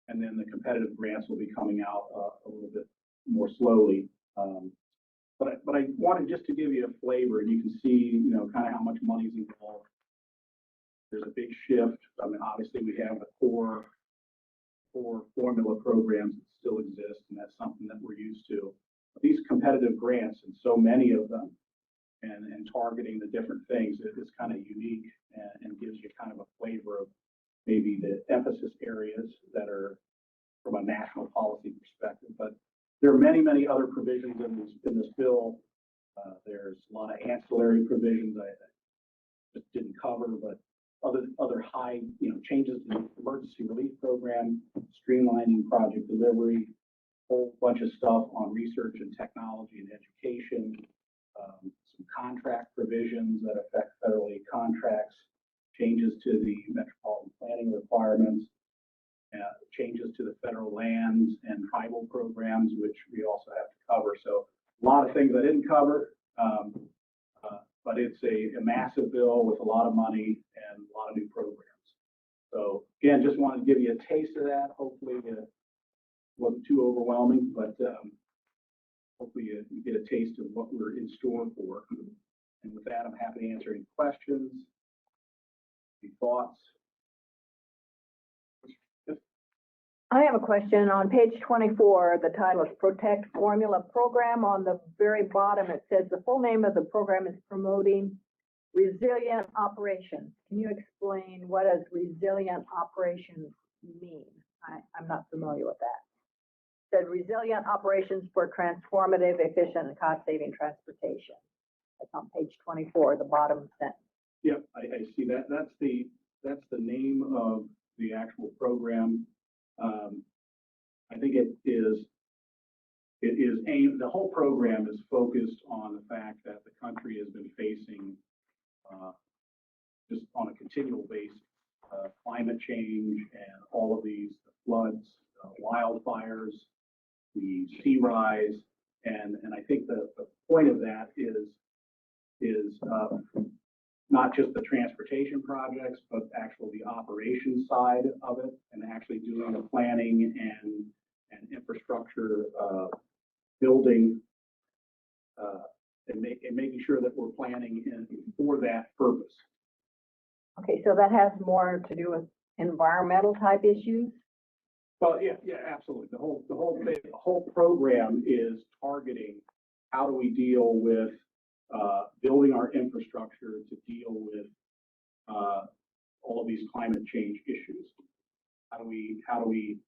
And then the competitive grants will be coming out a little bit more slowly. But I wanted just to give you a flavor, and you can see, kind of how much money's involved. There's a big shift. I mean, obviously we have the core formula programs that still exist, and that's something that we're used to. But these competitive grants, and so many of them, and targeting the different things is kind of unique and gives you kind of a flavor of maybe the emphasis areas that are from a national policy perspective. But there are many, many other provisions in this bill. There's a lot of ancillary provisions I just didn't cover, but other high, changes to the emergency relief program, streamlining project delivery, whole bunch of stuff on research and technology and education, some contract provisions that affect federal aid contracts, changes to the metropolitan planning requirements, changes to the federal lands and tribal programs, which we also have to cover. So a lot of things I didn't cover, but it's a massive bill with a lot of money and a lot of new programs. So again, just wanted to give you a taste of that. Hopefully it wasn't too overwhelming, but hopefully you get a taste of what we're in store for. And with that, I'm happy to answer any questions, any thoughts. I have a question on page 24. The title is Protect Formula Program. On the very bottom, it says the full name of the program is Promoting Resilient Operations. Can you explain what does resilient operations mean? I'm not familiar with that. It said resilient operations for transformative, efficient, and cost-saving transportation. That's on page 24, the bottom sentence. Yep, I see that. That's the name of the actual program. I think it is aimed, the whole program is focused on the fact that the country has been facing, just on a continual basis, climate change and all of these floods, wildfires, the sea rise, and I think the point of that is not just the transportation projects, but actually the operations side of it, and actually doing the planning and infrastructure building, and making sure that we're planning for that purpose. Okay, so that has more to do with environmental type issues? Well, yeah, absolutely. The whole program is targeting how do we deal with building our infrastructure to deal with all of these climate change issues. How do we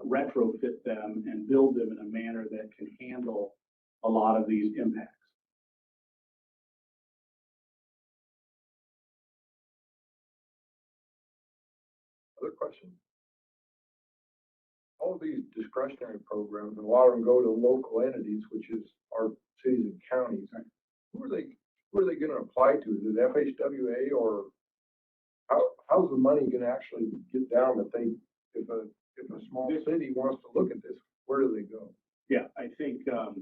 retrofit them and build them in a manner that can handle a lot of these impacts? Other questions? All of these discretionary programs, and a lot of them go to local entities, which is our cities and counties. Who are they going to apply to? Is it FHWA, or how's the money going to actually get down that if a small city wants to look at this, where do they go? Yeah, I think, to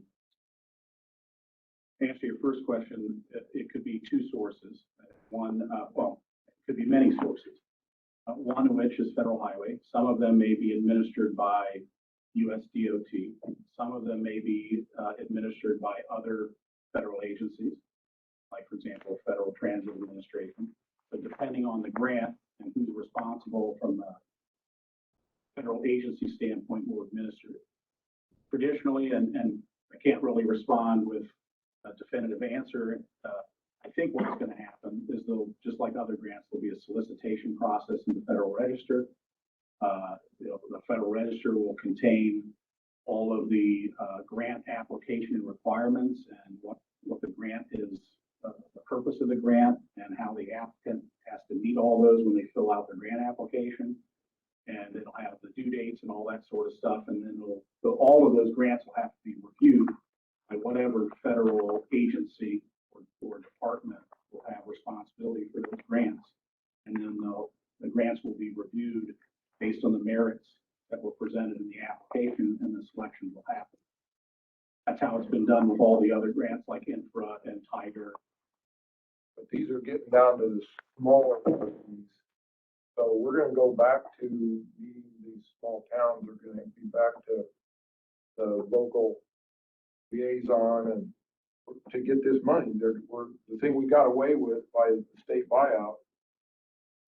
answer your first question, it could be two sources. One, well, it could be many sources. One of which is federal highway. Some of them may be administered by USDOT. Some of them may be administered by other federal agencies, like, for example, Federal Transit Administration. But depending on the grant and who's responsible from a federal agency standpoint will administer it. Traditionally, and I can't really respond with a definitive answer, I think what's going to happen is just like other grants, there'll be a solicitation process in the Federal Register. The Federal Register will contain all of the grant application requirements and what the grant is, the purpose of the grant, and how the applicant has to meet all those when they fill out their grant application. And it'll have the due dates and all that sort of stuff. And then all of those grants will have to be reviewed by whatever federal agency or department will have responsibility for those grants. And then the grants will be reviewed based on the merits that were presented in the application, and the selection will happen. That's how it's been done with all the other grants like Infra and Tiger. But these are getting down to the smaller ones. So we're gonna go back to these small towns, we're gonna be back to the local liaison and to get this money. The thing we got away with by the state buyout,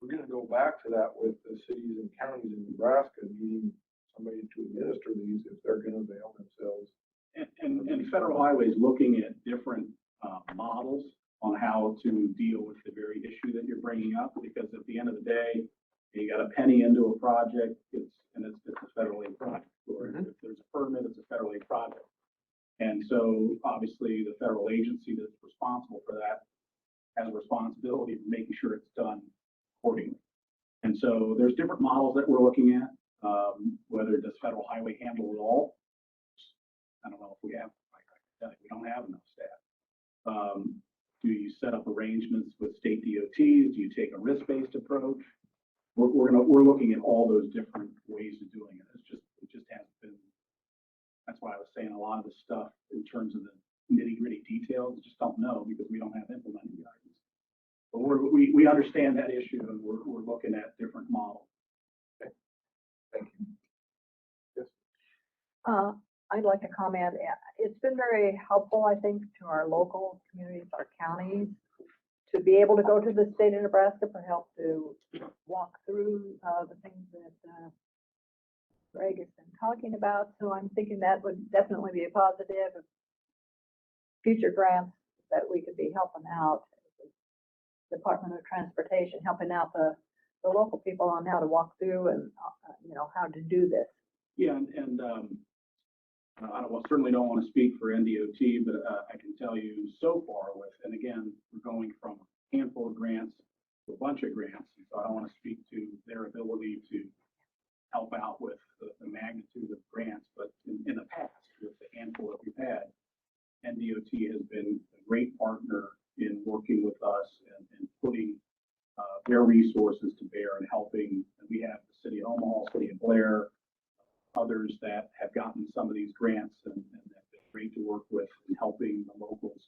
we're gonna go back to that with the cities and counties in Nebraska, needing somebody to administer these if they're gonna avail themselves. And Federal Highway is looking at different models on how to deal with the very issue that you're bringing up, because at the end of the day, you got a penny into a project, it's a federal aid project, or if there's a permit, it's a federal aid project. And so obviously the federal agency that's responsible for that has a responsibility for making sure it's done accordingly. And so there's different models that we're looking at, whether does Federal Highway handle it all? I don't know if we have, we don't have enough staff. Do you set up arrangements with state DOTs? Do you take a risk-based approach? We're looking at all those different ways of doing it. It just hasn't been. That's why I was saying a lot of the stuff in terms of the nitty-gritty details, we just don't know because we don't have implementing guidance. But we understand that issue, and we're looking at different models. Okay. Thank you. Yes. I'd like to comment. It's been very helpful, I think, to our local communities, our counties, to be able to go to the state of Nebraska for help to walk through the things that Greg has been talking about. So I'm thinking that would definitely be a positive. Future grants that we could be helping out, Department of Transportation, helping out the local people on how to walk through and how to do this. Yeah, and certainly don't want to speak for NDOT, but I can tell you so far and again, we're going from a handful of grants to a bunch of grants. So I don't want to speak to their ability to help out with the magnitude of grants, but in the past, with the handful that we've had, NDOT has been a great partner in working with us and putting their resources to bear and helping. And we have the City of Omaha, City of Blair, others that have gotten some of these grants and have been great to work with in helping the locals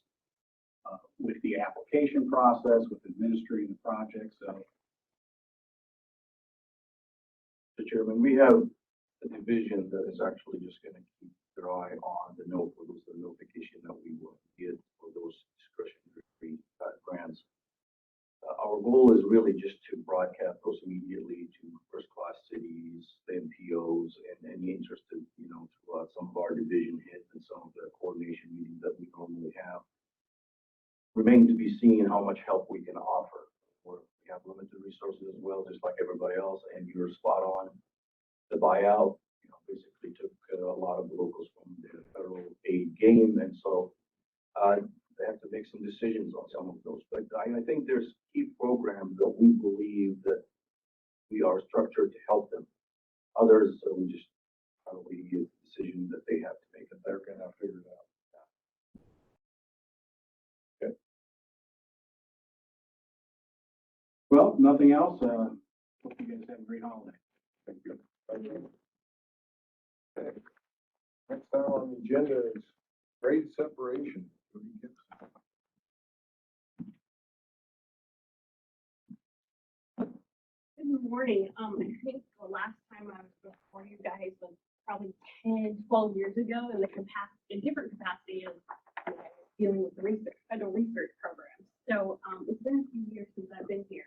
with the application process, with administering the project. So, Mr. Chairman, we have a division that is actually just going to keep their eye on the notification that we will get for those discretionary grants. Our goal is really just to broadcast those immediately to first-class cities, the MPOs, and any interested, to some of our division heads and some of the coordination meetings that we normally have. Remains to be seen how much help we can offer. We have limited resources as well, just like everybody else, and you're spot on. The buyout, basically took a lot of the locals from the federal aid game, and so they have to make some decisions on some of those. But I think there's key programs that we believe that we are structured to help them. Others, we just probably give decisions that they have to make, and they're going to figure it out. Okay. well, nothing else. Hope you guys have a great holiday. Thank you. Thank you. Okay. Next time on the agenda is grade separation. Good morning. I think the last time I was before you guys was probably 10, 12 years ago in a different capacity of dealing with the federal research programs. So it's been a few years since I've been here.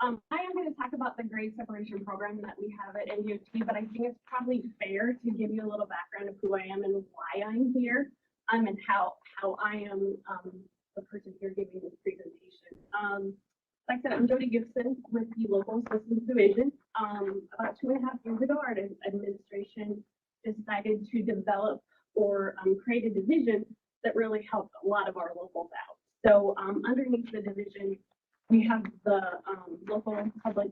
I am going to talk about the grade separation program that we have at NDOT, but I think it's probably fair to give you a little background of who I am and why I'm here, and how I am the person here giving this presentation. like I said, I'm Jody Gibson with the Local Assistance Division. About 2.5 years ago, our administration decided to develop or create a division that really helped a lot of our locals out. So underneath the division, we have the local public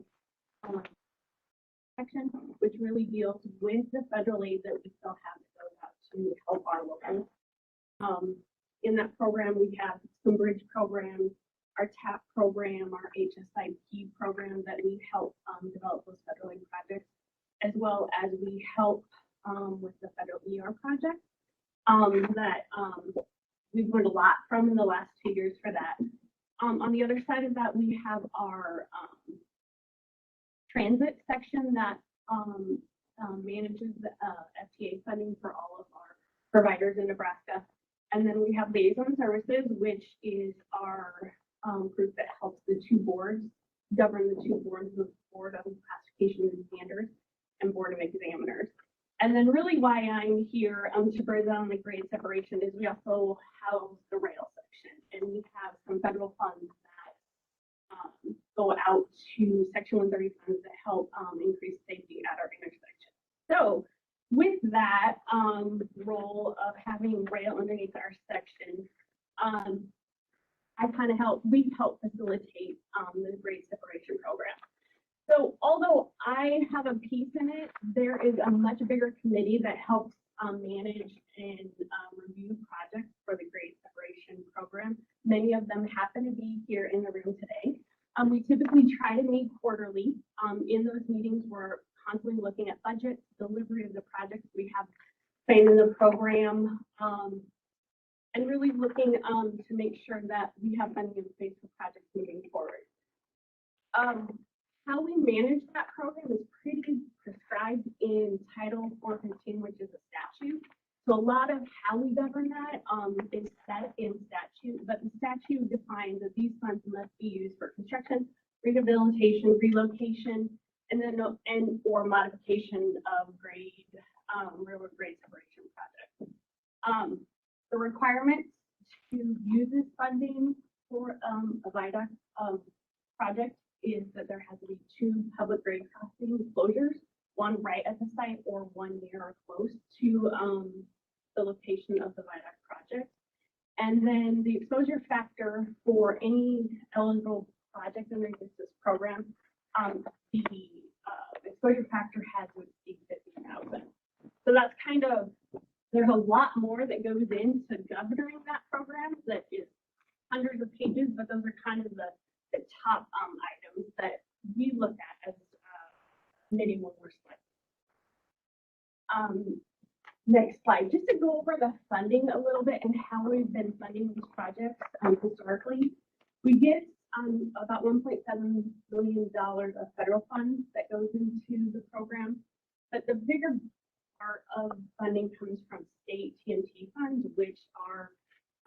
section, which really deals with the federal aid that we still have that goes out to help our locals. In that program, we have some bridge programs, our TAP program, our HSIP program that we help develop those federal aid projects, as well as we help with the federal ER project that we've learned a lot from in the last 2 years for that. On the other side of that, we have our transit section that manages the FTA funding for all of our providers in Nebraska. And then we have liaison services, which is our group that helps the two boards govern the two boards, the Board of Classification and Standards and Board of Examiners. And then really why I'm here to present on the grade separation is we also house the rail section, and we have some federal funds that go out to Section 130 funds that help increase safety at our intersection. So with that role of having rail underneath our section, we help facilitate the grade separation program. So although I have a piece in it, there is a much bigger committee that helps manage and review projects for the grade separation program. Many of them happen to be here in the room today. We typically try to meet quarterly. In those meetings, we're constantly looking at budgets, delivery of the projects we have planned in the program, and really looking to make sure that we have funding in place for projects moving forward. How we manage that program is pretty prescribed in Title 415, which is a statute. So a lot of how we govern that is set in statute, but the statute defines that these funds must be used for construction, rehabilitation, relocation, and then or modification of railroad grade separation projects. The requirements to use this funding for a viaduct project is that there has to be 2 public grade crossing closures, one right at the site or one near or close to the location of the viaduct project. And then the exposure factor for any eligible project under this program, the exposure factor has to exceed 50,000. So that's kind of, there's a lot more that goes into governing that program that is hundreds of pages, but those are kind of the top items that we look at as committee when we're selecting. Next slide, just to go over the funding a little bit and how we've been funding these projects historically. We get about $1.7 million of federal funds that goes into the program, but the bigger part of funding comes from state TNT funds, which are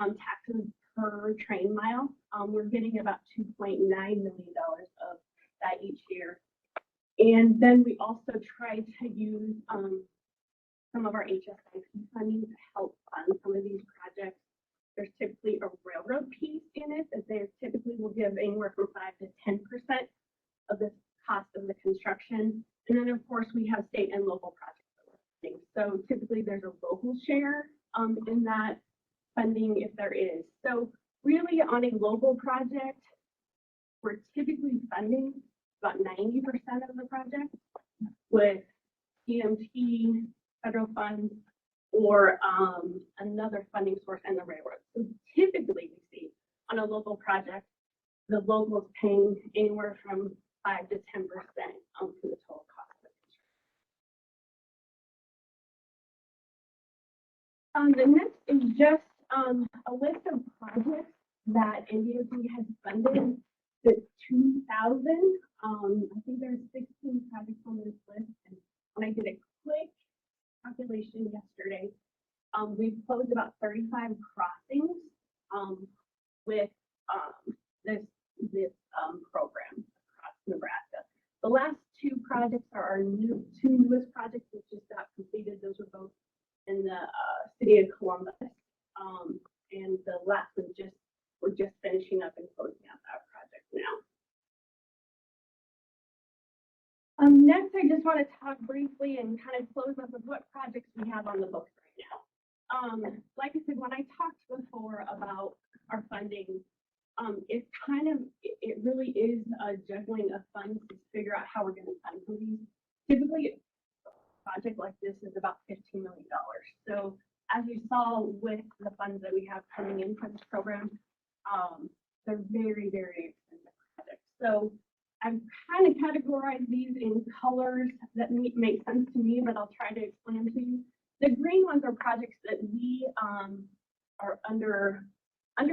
taxes per train mile. We're getting about $2.9 million of that each year. And then we also try to use some of our HSIP funding to help fund some of these projects. There's typically a railroad piece in it that they typically will give anywhere from 5 to 10% of the cost of the construction. And then of course we have state and local projects that we're funding. So typically there's a local share in that funding if there is. So really on a local project, we're typically funding about 90% of the project with TMT, federal funds, or another funding source and the railroad. So typically we see on a local project, the local is paying anywhere from 5 to 10% for the total cost of the construction. The next is just a list of projects that NDOT has funded since 2000. I think there's 16 projects on this list, and when I did a quick calculation yesterday, we've closed about 35 crossings with this program across Nebraska. The last 2 projects are our two newest projects that just got completed. Those are both in the city of Columbus, and the last one we're just finishing up and closing out that project now. Next, I just want to talk briefly and kind of close up with what projects we have on the books right now. Like I said, when I talked before about our funding, it's kind of, it really is a juggling of funds to figure out how we're going to fund for these. Typically, a project like this is about $15 million. So as you saw with the funds that we have coming in for this program, they're very, very expensive projects. So I've kind of categorized these in colors that make sense to me, but I'll try to explain them to you. The green ones are projects that we are under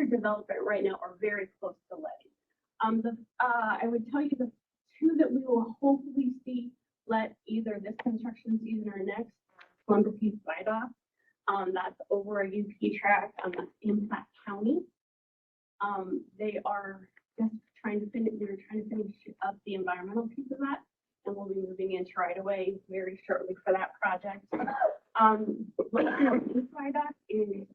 development right now or very close to letting. I would tell you the two that we will hopefully see let either this construction season or next, Columbus East Viaduct. That's over a UP track in Platte County. They are just trying to finish up the environmental piece of that, and we'll be moving into right away very shortly for that project. East Viaduct is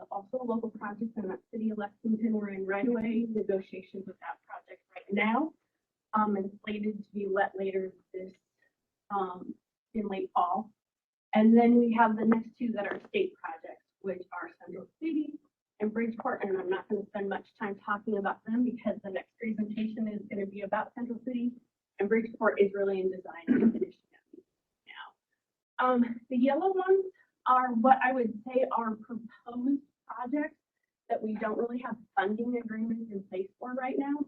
also a local project in the city of Lexington. We're in right away negotiations with that project right now, and slated to be let later this in late fall. And then we have the next two that are state projects, which are Central City and Bridgeport, and I'm not going to spend much time talking about them because the next presentation is going to be about Central City, and Bridgeport is really in design and finishing up now. The yellow ones are what I would say are proposed projects that we don't really have funding agreements in place for right now.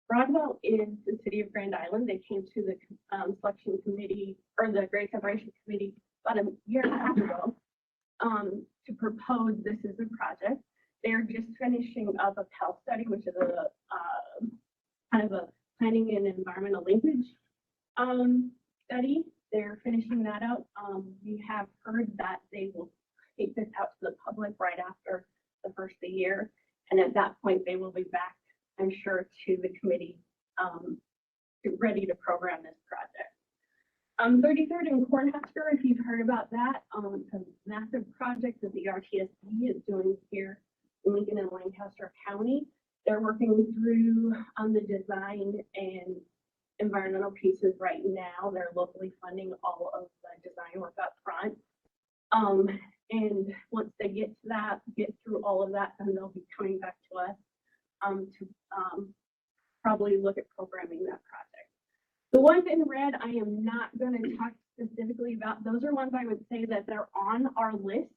Broadwell is the city of Grand Island. They came to the selection committee or the Great Separation Committee about a year and a half ago to propose this as a project. They're just finishing up a Pell study, which is a kind of a planning and environmental linkage study. They're finishing that up. We have heard that they will take this out to the public right after the first of the year. And at that point, they will be back, I'm sure, to the committee ready to program this project. 33rd and Cornhusker, if you've heard about that, it's a massive project that the RTSD is doing here in Lincoln and Lancaster County. They're working through the design and environmental pieces right now. They're locally funding all of the design work up front. And once they get to that, get through all of that, then they'll be coming back to us to probably look at programming that project. The ones in red, I am not going to talk specifically about. Those are ones I would say that they're on our list.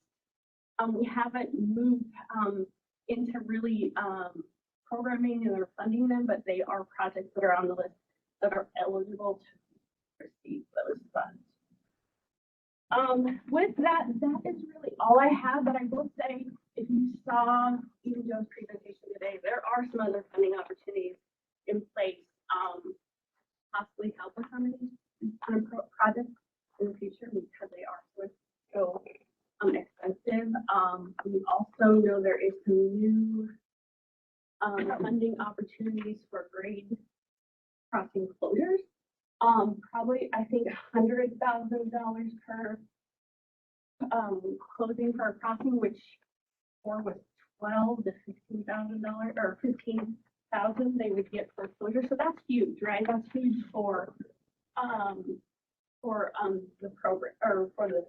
We haven't moved into really programming or funding them, but they are projects that are on the list that are eligible to receive those funds. With that, that is really all I have, but I will say, if you saw even Joe's presentation today, there are some other funding opportunities in place, possibly help us on these kind of projects in the future because they are so expensive. We also know there is some new funding opportunities for grade crossing closures. Probably, I think $100,000 per closing for a crossing, which or was $12,000 to $15,000 or $15,000 they would get for closure. So that's huge, right? That's huge for the program or for the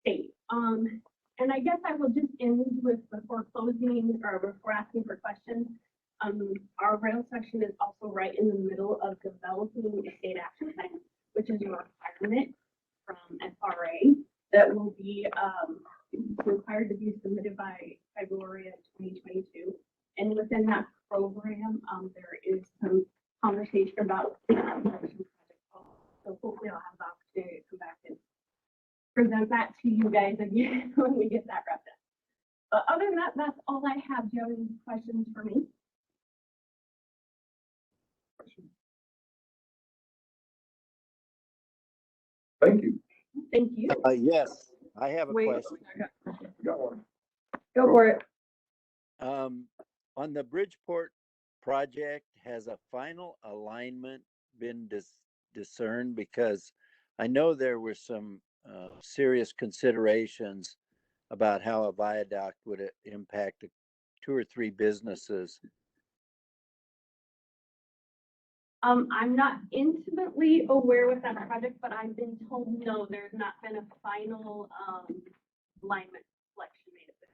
state. And I guess I will just end with before closing or before asking for questions. Our rail section is also right in the middle of developing a state action plan, which is a requirement from FRA that will be required to be submitted by February of 2022. And within that program, there is some conversation about so hopefully I'll have the opportunity to come back and present that to you guys again when we get that wrapped up. But other than that, that's all I have. Do you have any questions for me? Thank you. Thank you. Yes, I have a Wait. question. Got one. Go for it. On the Bridgeport project, has a final alignment been discerned? Because I know there were some serious considerations about how a viaduct would impact 2 or 3 businesses. I'm not intimately aware with that project, but I've been told, no, there's not been a final, alignment selection made at this.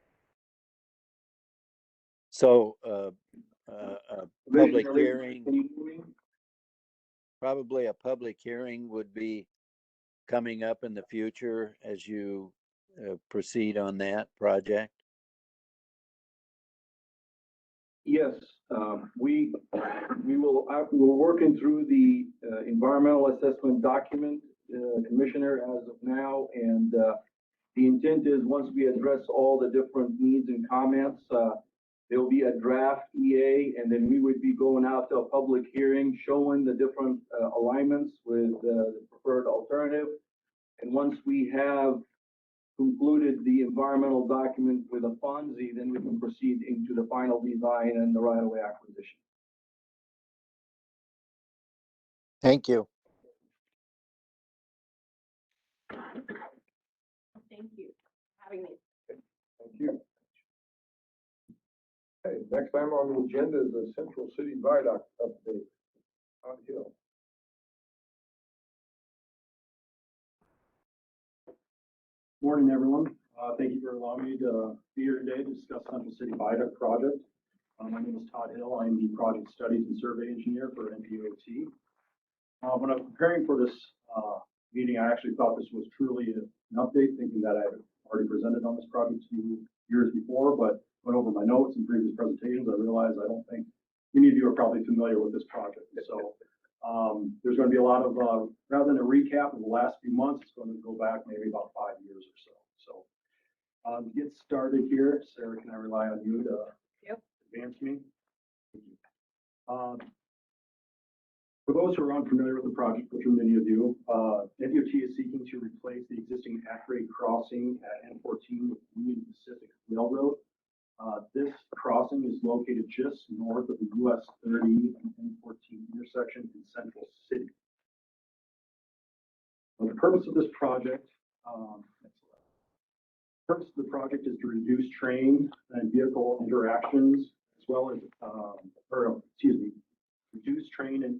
So, a public hearing, Can you hear me? probably a public hearing would be coming up in the future as you proceed on that project. Yes, we're working through the environmental assessment document, Commissioner, as of now, and the intent is, once we address all the different needs and comments, there'll be a draft EA, and then we would be going out to a public hearing, showing the different alignments with the preferred alternative. And once we have concluded the environmental document with a FONSI, then we can proceed into the final design and the right-of-way acquisition. Thank you. Thank you for having me. Thank you. Okay, next item on the agenda is the Central City Viaduct update. Todd Hill. Morning, everyone. Thank you for allowing me to be here today to discuss Central City Viaduct project. My name is Todd Hill. I'm the project studies and survey engineer for NDOT. When I was preparing for this meeting, I actually thought this was truly an update, thinking that I had already presented on this project 2 years before, but went over my notes and previous presentations. I realized I don't think many of you are probably familiar with this project. So there's going to be a lot of, rather than a recap of the last few months, it's going to go back maybe about 5 years or so. To get started here, Sarah, can I rely on you to advance me? Thank you. For those who are unfamiliar with the project, which are many of you, NDOT is seeking to replace the existing at-grade crossing at N14 with Union Pacific Railroad. This crossing is located just north of the US 30 and N14 intersection in Central City. The purpose of this project, is to reduce train and vehicle interactions, as well as, reduce train and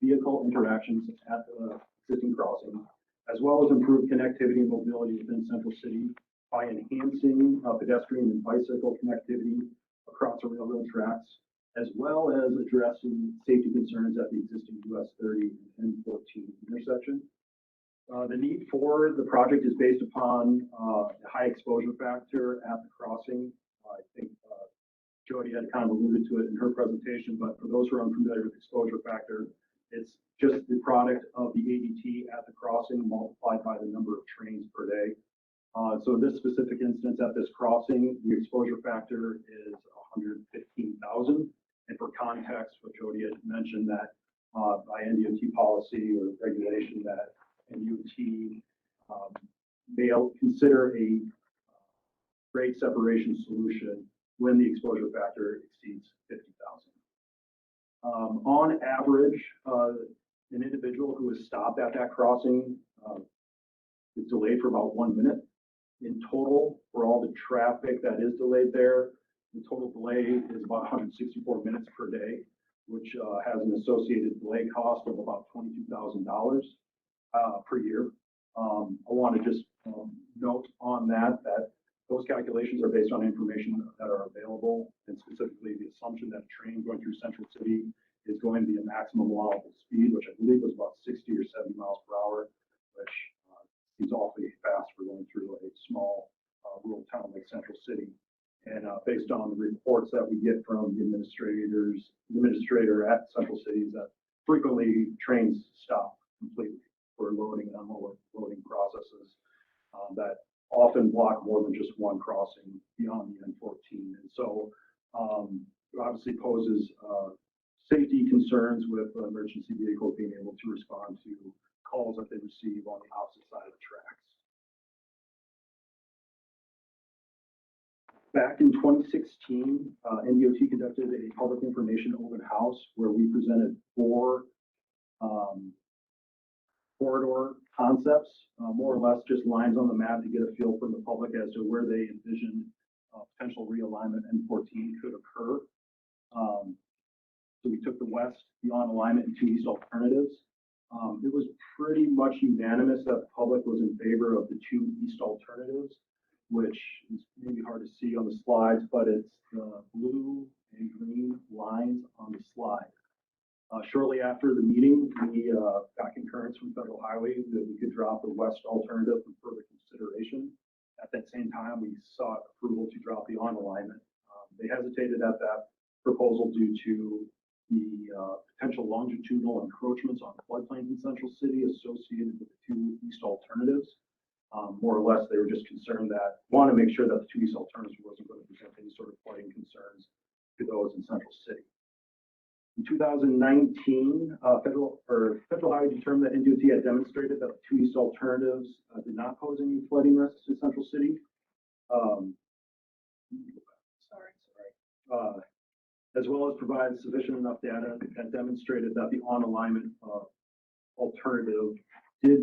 vehicle interactions at the existing crossing, as well as improve connectivity and mobility within Central City by enhancing pedestrian and bicycle connectivity across the railroad tracks, as well as addressing safety concerns at the existing US 30 and N14 intersection. The need for the project is based upon the high exposure factor at the crossing. I think Jody had kind of alluded to it in her presentation, but for those who are unfamiliar with exposure factor, it's just the product of the ADT at the crossing multiplied by the number of trains per day. So in this specific instance at this crossing, the exposure factor is 115,000. And for context, what Jody had mentioned, that by NDOT policy or regulation, that NDOT may consider a grade separation solution when the exposure factor exceeds 50,000. On average, an individual who is stopped at that crossing is delayed for about 1 minute. In total, for all the traffic that is delayed there, the total delay is about 164 minutes per day, which has an associated delay cost of about $22,000 per year. I want to just note on that those calculations are based on information that are available, and specifically the assumption that a train going through Central City is going to be a maximum allowable speed, which I believe was about 60 or 70 miles per hour, which seems awfully fast for going through a small rural town like Central City. And based on the reports that we get from the administrator at Central City, is that frequently trains stop completely for loading and unloading processes that often block more than just one crossing beyond the N14. And so it obviously poses safety concerns with emergency vehicles being able to respond to calls that they receive on the opposite side of the tracks. Back in 2016, NDOT conducted a public information open house where we presented 4 corridor concepts, more or less just lines on the map to get a feel from the public as to where they envisioned potential realignment N14 could occur. So we took the west, the on alignment, and two east alternatives. It was pretty much unanimous that the public was in favor of the two east alternatives, which is maybe hard to see on the slides, but it's the blue and green lines on the slide. Shortly after the meeting, we got concurrence from Federal Highway that we could drop the west alternative for further consideration. At that same time, we sought approval to drop the on alignment. They hesitated at that proposal due to the potential longitudinal encroachments on floodplains in Central City associated with the two east alternatives. More or less, they were just concerned that, want to make sure that the two east alternatives wasn't going to present any sort of flooding concerns to those in Central City. In 2019, Federal Highway determined that NDOT had demonstrated that the two east alternatives did not pose any flooding risks in Central City. As well as provide sufficient enough data that demonstrated that the on alignment alternative did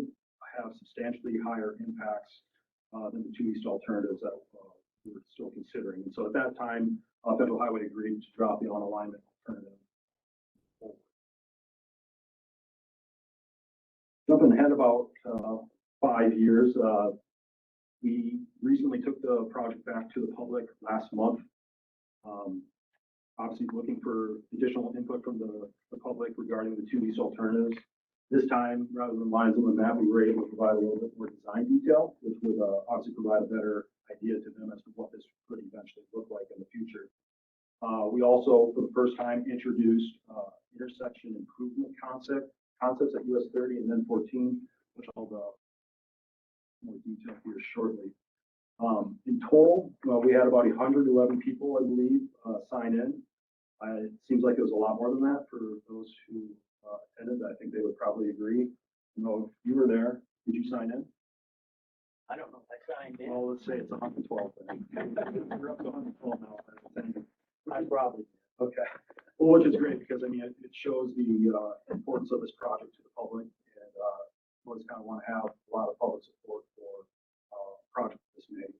have substantially higher impacts than the two east alternatives that we were still considering. And so at that time, Federal Highway agreed to drop the on alignment alternative. Jumping ahead about 5 years, we recently took the project back to the public last month. Obviously looking for additional input from the public regarding the two east alternatives. This time, rather than lines on the map, we were able to provide a little bit more design detail, which would obviously provide a better idea to them as to what this could eventually look like in the future. We also, for the first time, introduced intersection improvement concepts at US 30 and then 14, which I'll go more detail here shortly. In total, we had about 111 people, I believe, sign in. It seems like it was a lot more than that for those who attended. I think they would probably agree. You know, if you were there, did you sign in? I don't know if I signed in. Well, let's say it's 112 then. We're up to 112 now. I probably. Okay. Well, which is great because I mean, it shows the importance of this project to the public, and always kind of want to have a lot of public support for a project this big.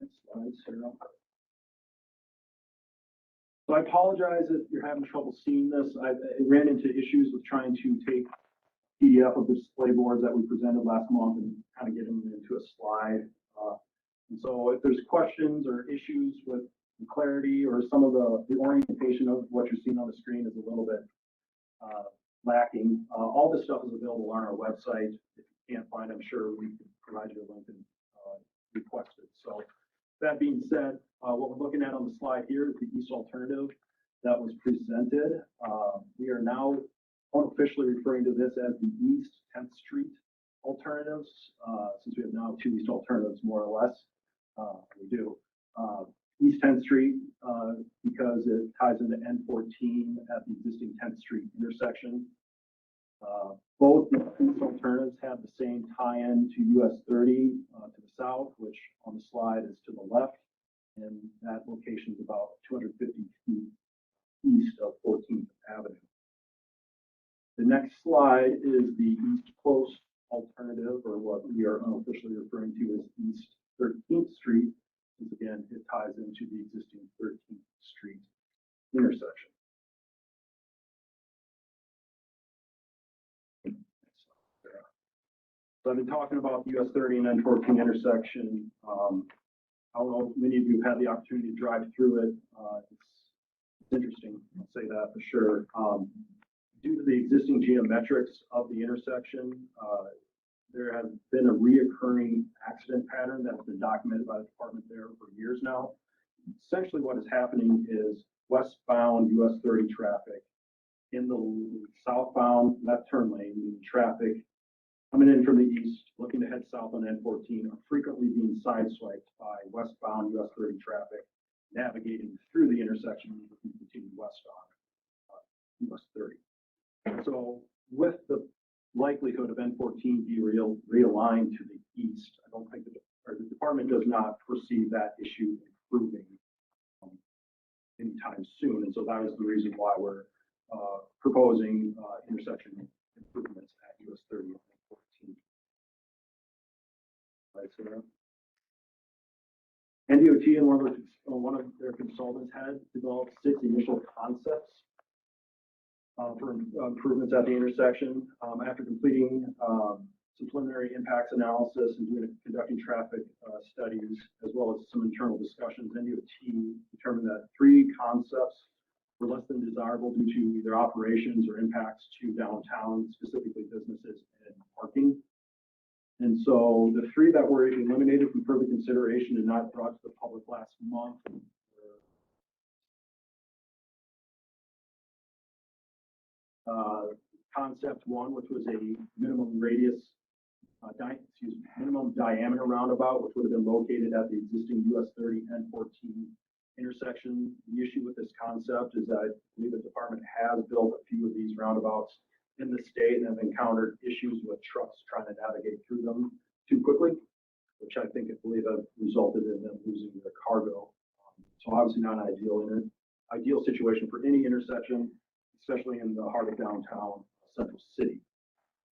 Next slide, Sarah. So I apologize if you're having trouble seeing this. I ran into issues with trying to take PDF of the display boards that we presented last month and kind of getting them into a slide. And so if there's questions or issues with the clarity or some of the orientation of what you're seeing on the screen is a little bit lacking, all this stuff is available on our website. If you can't find it, I'm sure we can provide you a link and request it. So that being said, what we're looking at on the slide here is the east alternative that was presented. We are now unofficially referring to this as the East 10th Street alternatives, since we have now two east alternatives, more or less. We do. East 10th Street, because it ties into N14 at the existing 10th Street intersection. Both east alternatives have the same tie-in to US 30 to the south, which on the slide is to the left, and that location is about 250 feet east of 14th Avenue. The next slide is the East Close alternative, or what we are unofficially referring to as East 13th Street, since again, it ties into the existing 13th Street intersection. So I've been talking about the US 30 and N14 intersection. I don't know if many of you have had the opportunity to drive through it. It's interesting, I'll say that for sure. Due to the existing geometrics of the intersection, there has been a reoccurring accident pattern that's been documented by the department there for years now. Essentially what is happening is westbound US 30 traffic in the southbound left turn lane, traffic coming in from the east, looking to head south on N14 are frequently being sideswiped by westbound US 30 traffic navigating through the intersection and continue west on US 30. So with the likelihood of N14 being realigned to the east, I don't think the department does not foresee that issue improving anytime soon. And so that is the reason why we're proposing intersection improvements at US 30 and N14. Right, Sarah? NDOT and one of their consultants had developed 6 initial concepts for improvements at the intersection. After completing some preliminary impacts analysis and conducting traffic studies, as well as some internal discussions, NDOT determined that 3 concepts were less than desirable due to either operations or impacts to downtown, specifically businesses and parking. And so the 3 that were eliminated from further consideration and not brought to the public last month were concept 1, which was a minimum radius, minimum diameter roundabout, which would have been located at the existing US 30 and 14 intersection. The issue with this concept is that I believe the department has built a few of these roundabouts in the state and have encountered issues with trucks trying to navigate through them too quickly, which I believe have resulted in them losing their cargo. So obviously not an ideal situation for any intersection, especially in the heart of downtown Central City.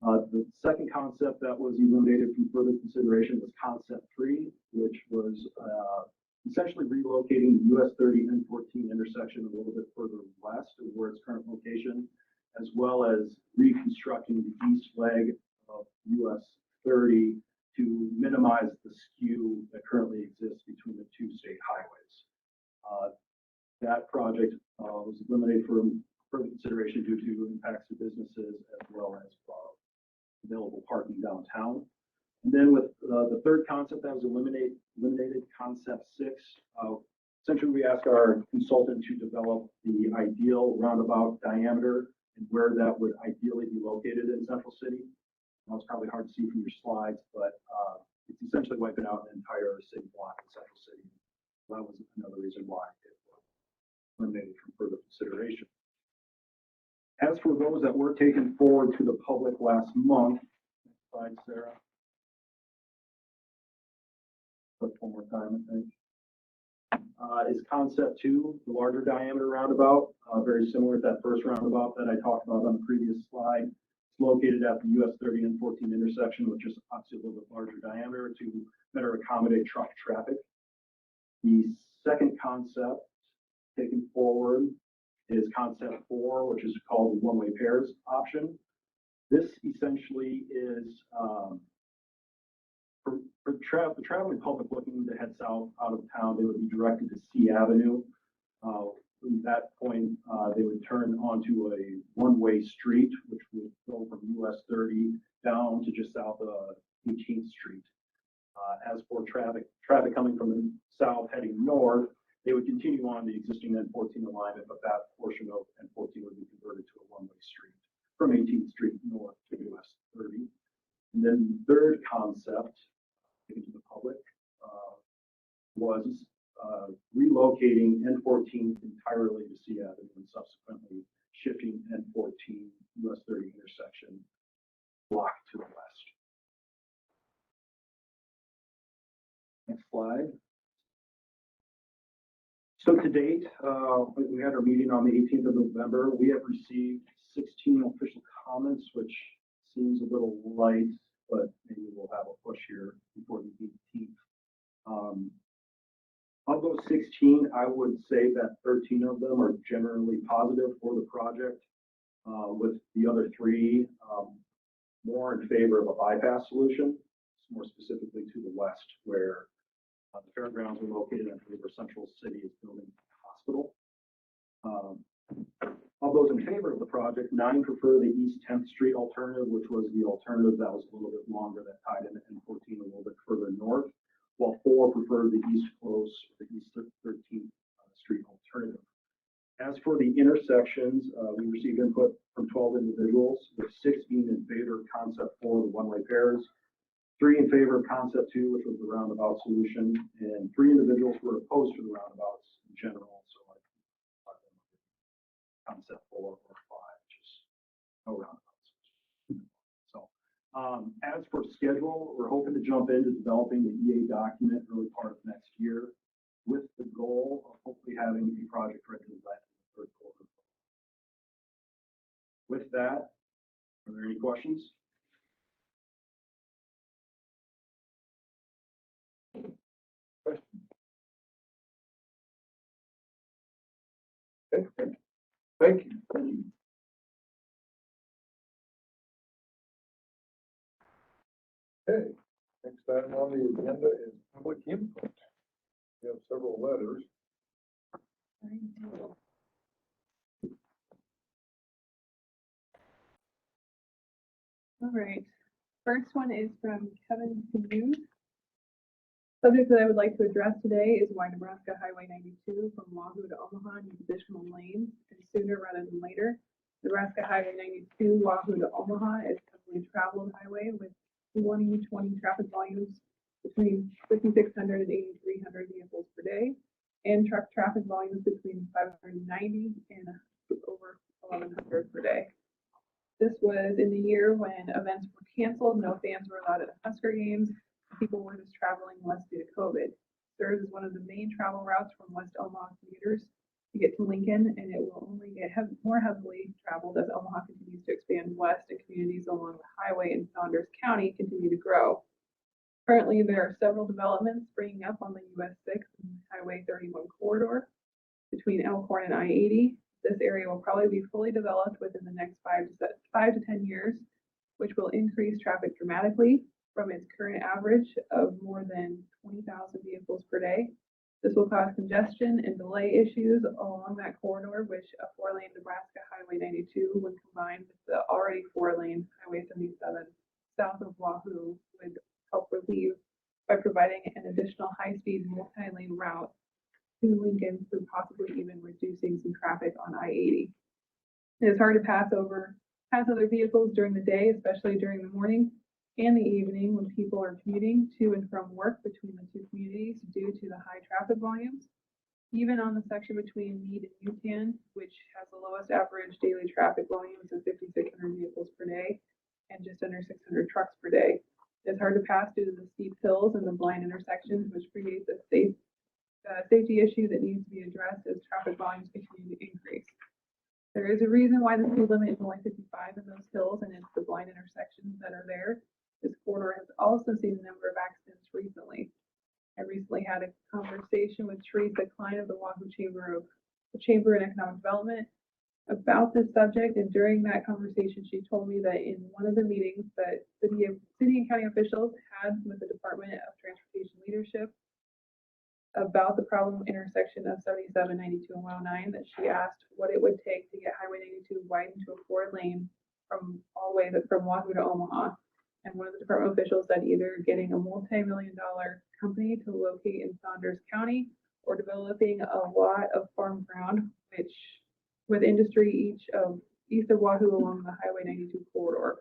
The second concept that was eliminated from further consideration was concept 3, which was essentially relocating the US 30 and 14 intersection a little bit further west of where its current location, as well as reconstructing the east leg of US 30 to minimize the skew that currently exists between the 2 state highways. That project was eliminated from further consideration due to impacts to businesses as well as available parking downtown. And then with the third concept that was eliminated, concept 6, essentially we asked our consultant to develop the ideal roundabout diameter and where that would ideally be located in Central City. It's probably hard to see from your slides, but it's essentially wiping out an entire city block in Central City. That was another reason why it was eliminated from further consideration. As for those that were taken forward to the public last month, next slide, Sarah. Click one more time, I think. Is concept 2, the larger diameter roundabout, very similar to that first roundabout that I talked about on the previous slide. It's located at the US 30 and 14 intersection, which is obviously a little bit larger diameter to better accommodate truck traffic. The second concept taken forward is concept 4, which is called the one-way pairs option. This essentially is for the traveling public looking to head south out of town, they would be directed to C Avenue. From that point, they would turn onto a one-way street, which would go from US 30 down to just south of 18th Street. As for traffic coming from the south heading north, they would continue on the existing N14 alignment, but that portion of N14 would be converted to a one-way street from 18th Street north to US 30. And then the third concept given to the public was relocating N14 entirely to C Avenue and subsequently shifting N14 US 30 intersection block to the west. Next slide. So to date, we had our meeting on the 18th of November. We have received 16 official comments, which seems a little light, but maybe we'll have a push here before the 18th. Of those 16, I would say that 13 of them are generally positive for the project, with the other 3 more in favor of a bypass solution, more specifically to the west, where the fairgrounds are located and where Central City is building a hospital. Of those in favor of the project, 9 prefer the East 10th Street alternative, which was the alternative that was a little bit longer that tied in N14 a little bit further north, while 4 prefer the East Close, the East 13th Street alternative. As for the intersections, we received input from 12 individuals, with 6 being in favor of concept 4, the one-way pairs, 3 in favor of concept 2, which was the roundabout solution, and 3 individuals were opposed to the roundabouts in general. So like concept 4 or 5, which is no roundabouts. So as for schedule, we're hoping to jump into developing the EA document early part of next year, with the goal of hopefully having the project ready to let in the 3rd quarter. With that, are there any questions? Thank you. Thank you. Okay, next item on the agenda is public input. We have several letters. All right, first one is from Kevin Hughes. Subject that I would like to address today is why Nebraska Highway 92 from Wahoo to Omaha needs additional lanes and sooner rather than later. Nebraska Highway 92 Wahoo to Omaha is a heavily traveled highway with 2020 traffic volumes between 5,600 and 8,300 vehicles per day, and truck traffic volumes between 590 and over 1,100 per day. This was in the year when events were canceled, no fans were allowed at the Husker games, people were just traveling west due to COVID. Serves as one of the main travel routes from West Omaha commuters to get to Lincoln, and it will only get more heavily traveled as Omaha continues to expand west and communities along the highway in Saunders County continue to grow. Currently, there are several developments springing up on the US 6 and Highway 31 corridor between Elkhorn and I-80. This area will probably be fully developed within the next 5 to 10 years, which will increase traffic dramatically from its current average of more than 20,000 vehicles per day. This will cause congestion and delay issues along that corridor, which a 4-lane Nebraska Highway 92, when combined with the already 4-lane Highway 77 south of Wahoo, would help relieve by providing an additional high-speed multi-lane route to Lincoln through possibly even reducing some traffic on I-80. It is hard to pass other vehicles during the day, especially during the morning and the evening when people are commuting to and from work between the two communities due to the high traffic volumes. Even on the section between Meade and Newtan, which has the lowest average daily traffic volumes of 5,600 vehicles per day and just under 600 trucks per day. It's hard to pass due to the steep hills and the blind intersections, which creates a safety issue that needs to be addressed as traffic volumes continue to increase. There is a reason why the speed limit is only 55 in those hills, and it's the blind intersections that are there. This corridor has also seen a number of accidents recently. I recently had a conversation with Teresa Klein of the Wahoo Chamber and Economic Development about this subject, and during that conversation, she told me that in one of the meetings that city and county officials had with the Department of Transportation leadership about the problem intersection of 77, 92, and 109, that she asked what it would take to get Highway 92 widened to a 4-lane from Wahoo to Omaha. And one of the department officials said either getting a multi-million-dollar company to locate in Saunders County or developing a lot of farm ground, which with industry east of Wahoo along the Highway 92 corridor.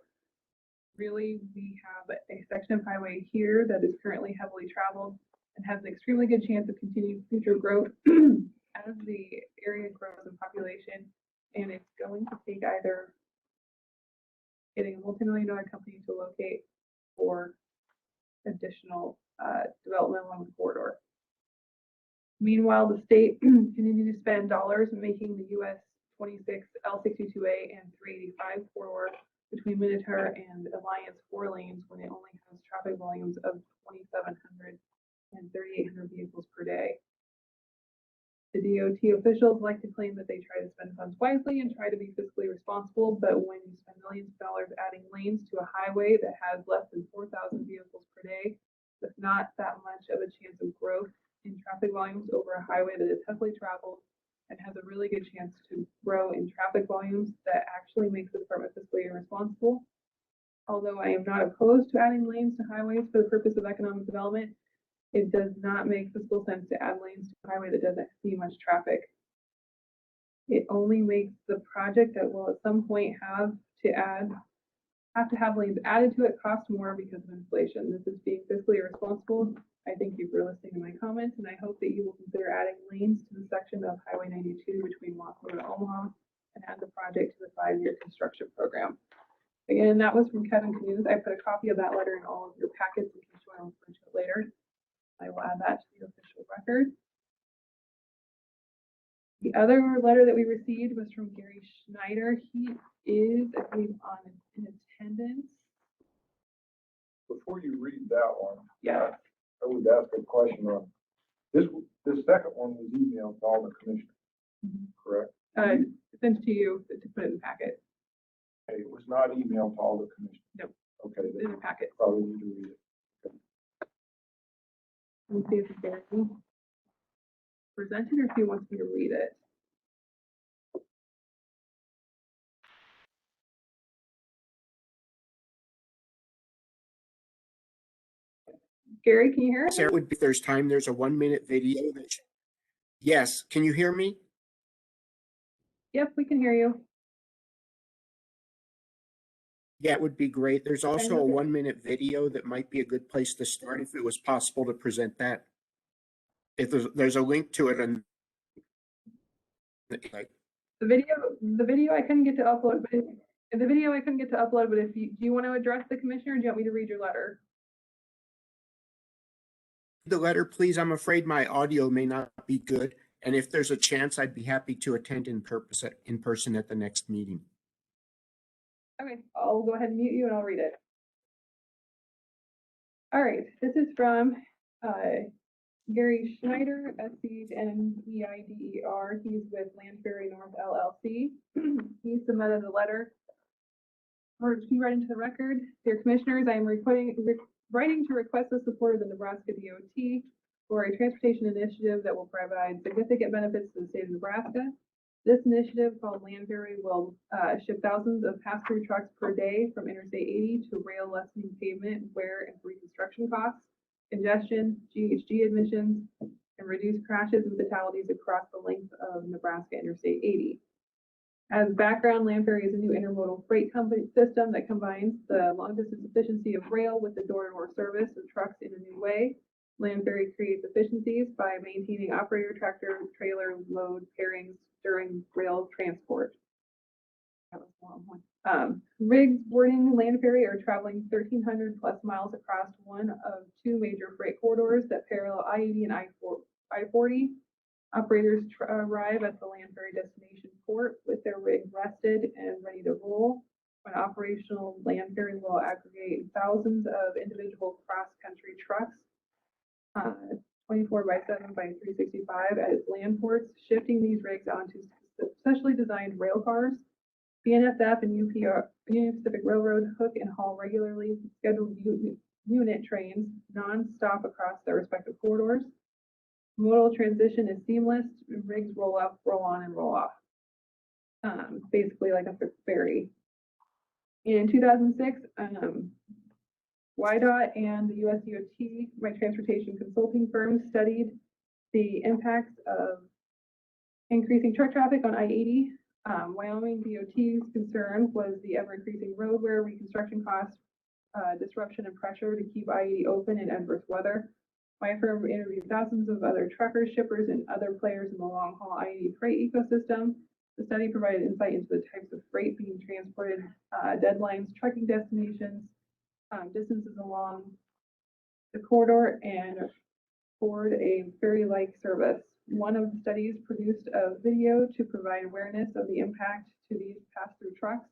Really, we have a section of highway here that is currently heavily traveled and has an extremely good chance of continued future growth as the area grows in population, and it's going to take either getting a multi-million-dollar company to locate or additional development along the corridor. Meanwhile, the state continues to spend dollars making the US 26 L62A and 385 corridor between Minotaur and Alliance 4 lanes when it only has traffic volumes of 2,700 and 3,800 vehicles per day. The DOT officials like to claim that they try to spend funds wisely and try to be fiscally responsible, but when you spend millions of dollars adding lanes to a highway that has less than 4,000 vehicles per day, with not that much of a chance of growth in traffic volumes over a highway that is heavily traveled and has a really good chance to grow in traffic volumes, that actually makes the department fiscally irresponsible. Although I am not opposed to adding lanes to highways for the purpose of economic development, it does not make fiscal sense to add lanes to a highway that doesn't see much traffic. It only makes the project that will at some point have to have lanes added to it cost more because of inflation. This is being fiscally irresponsible. I thank you for listening to my comments, and I hope that you will consider adding lanes to the section of Highway 92 between Wahoo and Omaha and add the project to the 5-year construction program. Again, that was from Kevin Knuse. I put a copy of that letter in all of your packets in case you want to refer to it later. I will add that to the official record. The other letter that we received was from Gary Schneider. He is, I believe, in attendance. Before you read that one, Yes. I would ask a question on this second one was emailed to all the commissioners, correct? sent to you to put in the packet, Okay, it was not emailed to all the commissioners. Nope. Okay, in then the packet. probably need to read it. Let me see if Gary presented or if he wants me to read it. Gary, can you hear us? Sarah, would be, if there's time, there's a 1-minute video that, yes, can you hear me? Yep, we can hear you. Yeah, it would be great. There's also a Okay. 1-minute video that might be a good place to start if it was possible to present that. If there's a link to it and like, The video I couldn't get to upload, but if you, do you want to address the commissioner or do you want me to read your letter? the letter, please. I'm afraid my audio may not be good. And if there's a chance, I'd be happy to attend in person at the next meeting. Okay, I'll go ahead and mute you and I'll read it. All right, this is from Gary Schneider, SCHNEIDER. He's with Land Ferry North LLC. He submitted a letter or he read into the record. Dear Commissioners, I am writing to request the support of the Nebraska DOT for a transportation initiative that will provide significant benefits to the state of Nebraska. This initiative called Land Ferry will ship thousands of pass-through trucks per day from Interstate 80 to rail, lessening pavement, wear, and reconstruction costs, congestion, GHG emissions, and reduce crashes and fatalities across the length of Nebraska Interstate 80. As background, Land Ferry is a new intermodal freight company system that combines the long-distance efficiency of rail with the door-to-door service of trucks in a new way. Land Ferry creates efficiencies by maintaining operator, tractor, trailer, load pairings during rail transport. That was a long one. Rigs boarding Land Ferry are traveling 1,300 plus miles across one of two major freight corridors that parallel I-80 and I-40. Operators arrive at the Land Ferry destination port with their rig rested and ready to roll. When operational, Land Ferry will aggregate thousands of individual cross-country trucks 24/7 by 365 at its land ports, shifting these rigs onto specially designed rail cars. BNSF and Union Pacific Railroad hook and haul regularly scheduled unit trains non-stop across their respective corridors. Modal transition is seamless. Rigs roll up, roll on, and roll off. Basically like a ferry. In 2006, YDOT and the US DOT, my transportation consulting firm, studied the impacts of increasing truck traffic on I-80. Wyoming DOT's concern was the ever-increasing road wear, reconstruction costs, disruption and pressure to keep I-80 open in adverse weather. My firm interviewed thousands of other truckers, shippers, and other players in the long-haul I-80 freight ecosystem. The study provided insight into the types of freight being transported, deadlines, trucking destinations, distances along the corridor, and afford a ferry-like service. One of the studies produced a video to provide awareness of the impact to these pass-through trucks.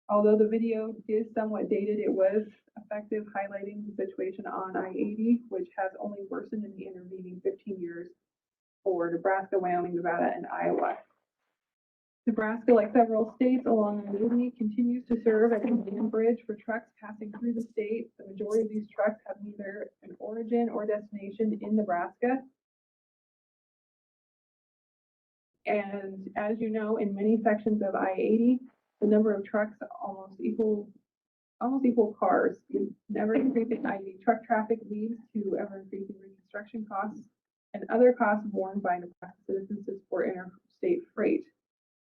Although the video is somewhat dated, it was effective, highlighting the situation on I-80, which has only worsened in the intervening 15 years for Nebraska, Wyoming, Nevada, and Iowa. Nebraska, like several states along I-80, continues to serve as a land bridge for trucks passing through the state. The majority of these trucks have neither an origin or destination in Nebraska. And as you know, in many sections of I-80, the number of trucks almost equal cars. Ever increasing I-80 truck traffic leads to ever increasing reconstruction costs and other costs borne by Nebraska citizens to support interstate freight.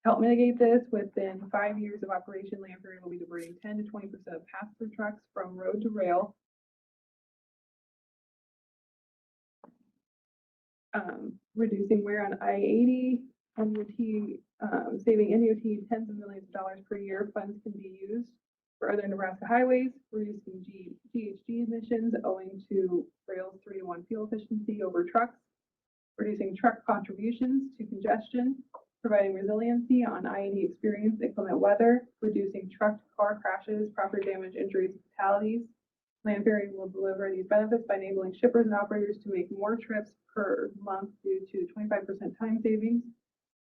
To help mitigate this, within 5 years of operation, Land Ferry will be diverting 10 to 20% of pass-through trucks from road to rail. Reducing wear on I-80, saving NDOT tens of millions of dollars per year. Funds can be used for other Nebraska highways, reducing GHG emissions owing to rail's 3-to-1 fuel efficiency over trucks, reducing truck contributions to congestion, providing resiliency on I-80 experienced inclement weather, reducing truck-to-car crashes, property damage, injuries, and fatalities. Land Ferry will deliver these benefits by enabling shippers and operators to make more trips per month due to 25% time savings.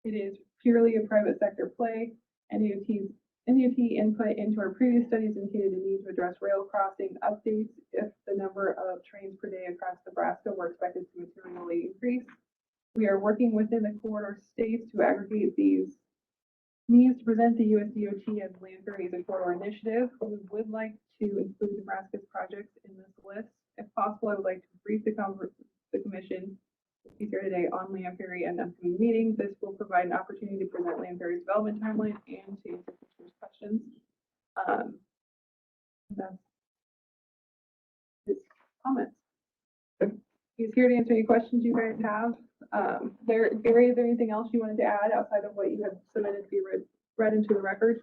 It is purely a private sector play. NDOT input into our previous studies indicated the need to address rail crossing updates if the number of trains per day across Nebraska were expected to materially increase. We are working within the corridor states to aggregate these needs to present the USDOT as Land Ferries and Corridor Initiative. We would like to include Nebraska's projects in this list. If possible, I would like to brief the commission here today on Land Ferry and upcoming meetings. This will provide an opportunity to present Land Ferry's development timeline and to answer commissioners' questions. That's his comments. He's here to answer any questions you guys have. Gary, is there anything else you wanted to add outside of what you had submitted to be read into the record?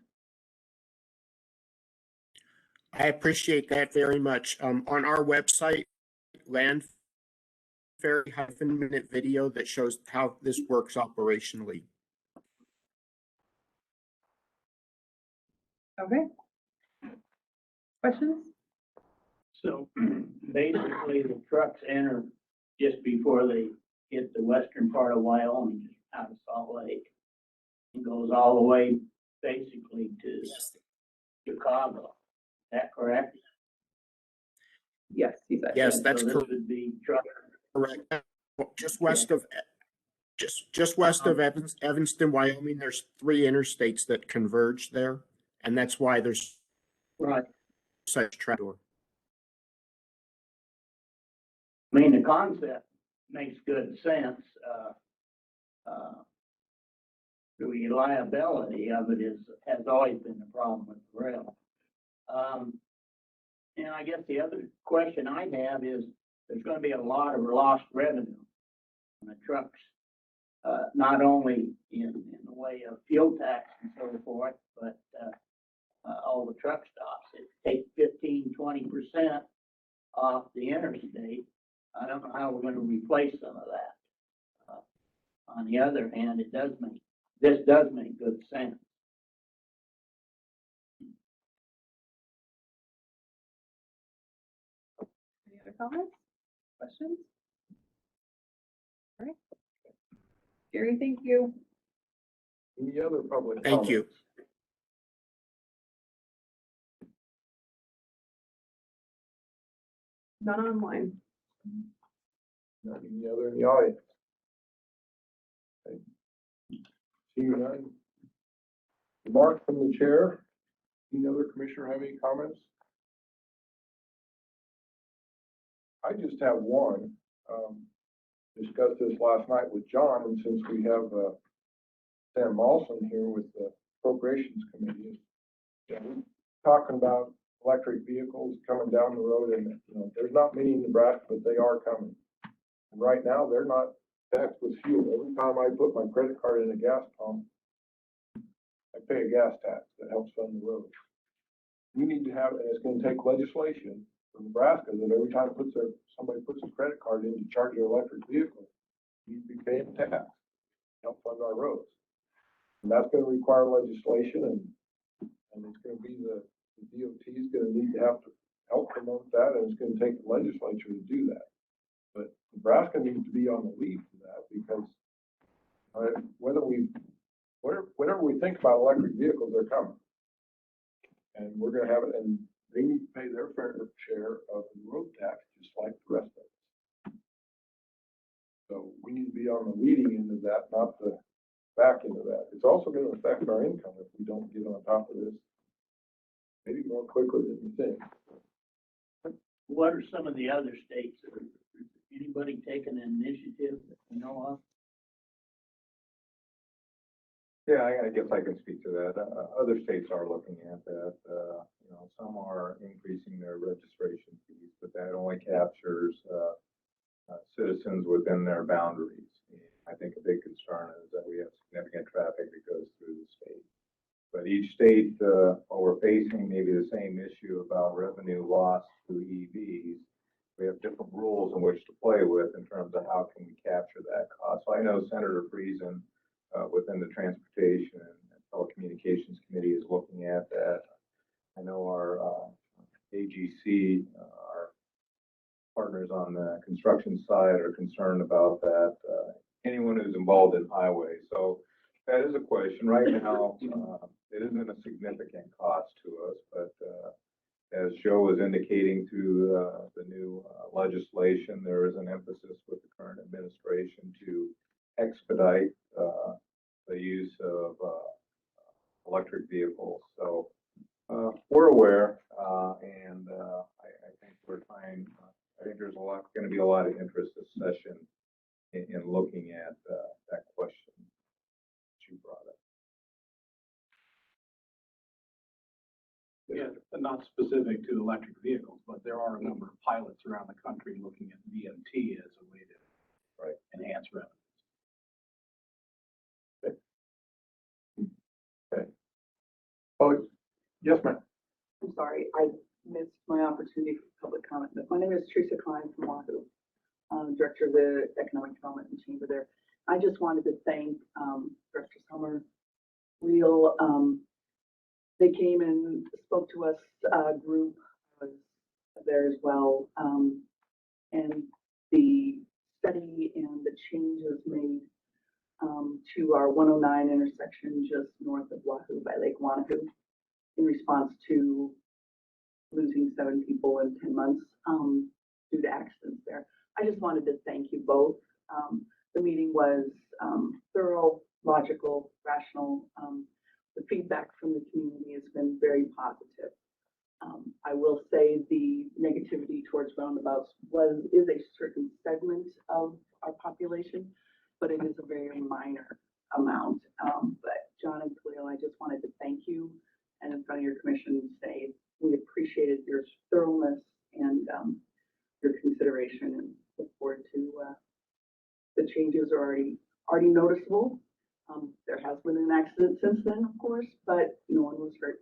I appreciate that very much. On our website, Land Ferry -minute video that shows how this works operationally. Okay. Questions? So basically, the trucks enter just before they hit the western part of Wyoming, just out of Salt Lake. It goes all the way basically to Chicago. Is that correct? Yes, he said. Yes, And that's so this correct. would be truck. Correct. Just west of Evanston, Wyoming, there's 3 interstates that converge there, and that's why there's Right. such traffic. I mean, the concept makes good sense. The reliability of it has always been the problem with the rail. And I guess the other question I have is, there's gonna be a lot of lost revenue on the trucks. Not only in the way of fuel tax and so forth, but, all the truck stops. It take 15-20% off the interstate. I don't know how we're gonna replace some of that. On the other hand, this does make good sense. Any other comments? Questions? All right. Gary, thank you. Any other public Thank you. comments? None online. Not any other in the audience? Okay. Seeing none. Remarks from the chair. Any other commissioner have any comments? I just have one. Discussed this last night with John, and since we have Sam Mawson here with the Appropriations Committee, talking about electric vehicles coming down the road, and there's not many in Nebraska, but they are coming. And right now, they're not taxed with fuel. Every time I put my credit card in a gas pump, I pay a gas tax that helps fund the road. We need to have, and it's going to take legislation from Nebraska that every time somebody puts a credit card in to charge their electric vehicle, you need to be paying tax to help fund our roads. And that's going to require legislation, and it's going to be the DOT is going to need to have to help promote that, and it's going to take the legislature to do that. But Nebraska needs to be on the lead for that, because whenever we think about electric vehicles, they're coming. And we're going to have it, and they need to pay their fair share of the road tax, just like the rest of us. So we need to be on the leading end of that, not the back end of that. It's also going to affect our income if we don't get on top of this, maybe more quickly than you think. What are some of the other states? Anybody taking an initiative that you know of? Yeah, I guess I can speak to that. Other states are looking at that. Some are increasing their registration fees, but that only captures citizens within their boundaries. I think a big concern is that we have significant traffic that goes through the state. But each state, while we're facing maybe the same issue about revenue loss through EVs, we have different rules in which to play with in terms of how can we capture that cost. So I know Senator Friesen within the Transportation and Telecommunications Committee is looking at that. I know our AGC, our partners on the construction side, are concerned about that. Anyone who's involved in highways. So That is a question. Right now, it isn't a significant cost to us, but, as Joe was indicating through, the new legislation, there is an emphasis with the current administration to expedite, the use of, electric vehicles. So, we're aware, and, I think we're trying, I think there's going to be a lot of interest this session in looking at, that question that you brought up. Yeah, not specific to electric vehicles, but there are a number of pilots around the country looking at VMT as a way to enhance revenue. Okay. Oh, yes, ma'am. I'm sorry, I missed my opportunity for public comment, but my name is Teresa Klein from Wahoo, Director of the Economic Development and Chamber there. I just wanted to thank Director Summer, Real. They came and spoke to us, group was there as well, and the study and the changes made to our 109 intersection just north of Wahoo by Lake Wanahoo in response to losing 7 people in 10 months due to accidents there. I just wanted to thank you both. The meeting was thorough, logical, rational. The feedback from the community has been very positive. I will say the negativity towards roundabouts is a certain segment of our population, but it is a very minor amount. But John and Khalil, I just wanted to thank you and in front of your commission say we appreciated your thoroughness and your consideration and look forward to the changes are already noticeable. There has been an accident since then, of course, but no one was hurt.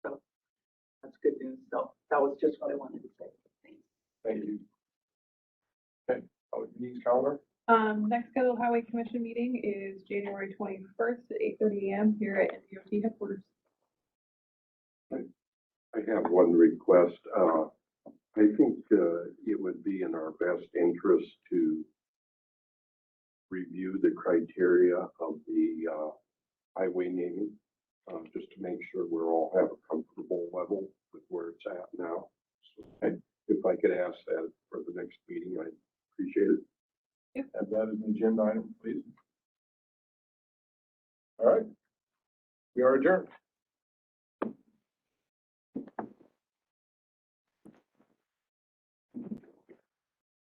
So that's good news. So that was just what I wanted to say. Thanks. Thank you. Okay, meeting's calendar? Next scheduled Highway Commission meeting is January 21st at 8:30 a.m. here at NDOT headquarters. I have one request. I think it would be in our best interest to review the criteria of the highway naming, just to make sure we're all have a comfortable level with where it's at now. So if I could ask that for the next meeting, I'd appreciate it. Yep. Have that as an agenda item, please. All right. We are adjourned.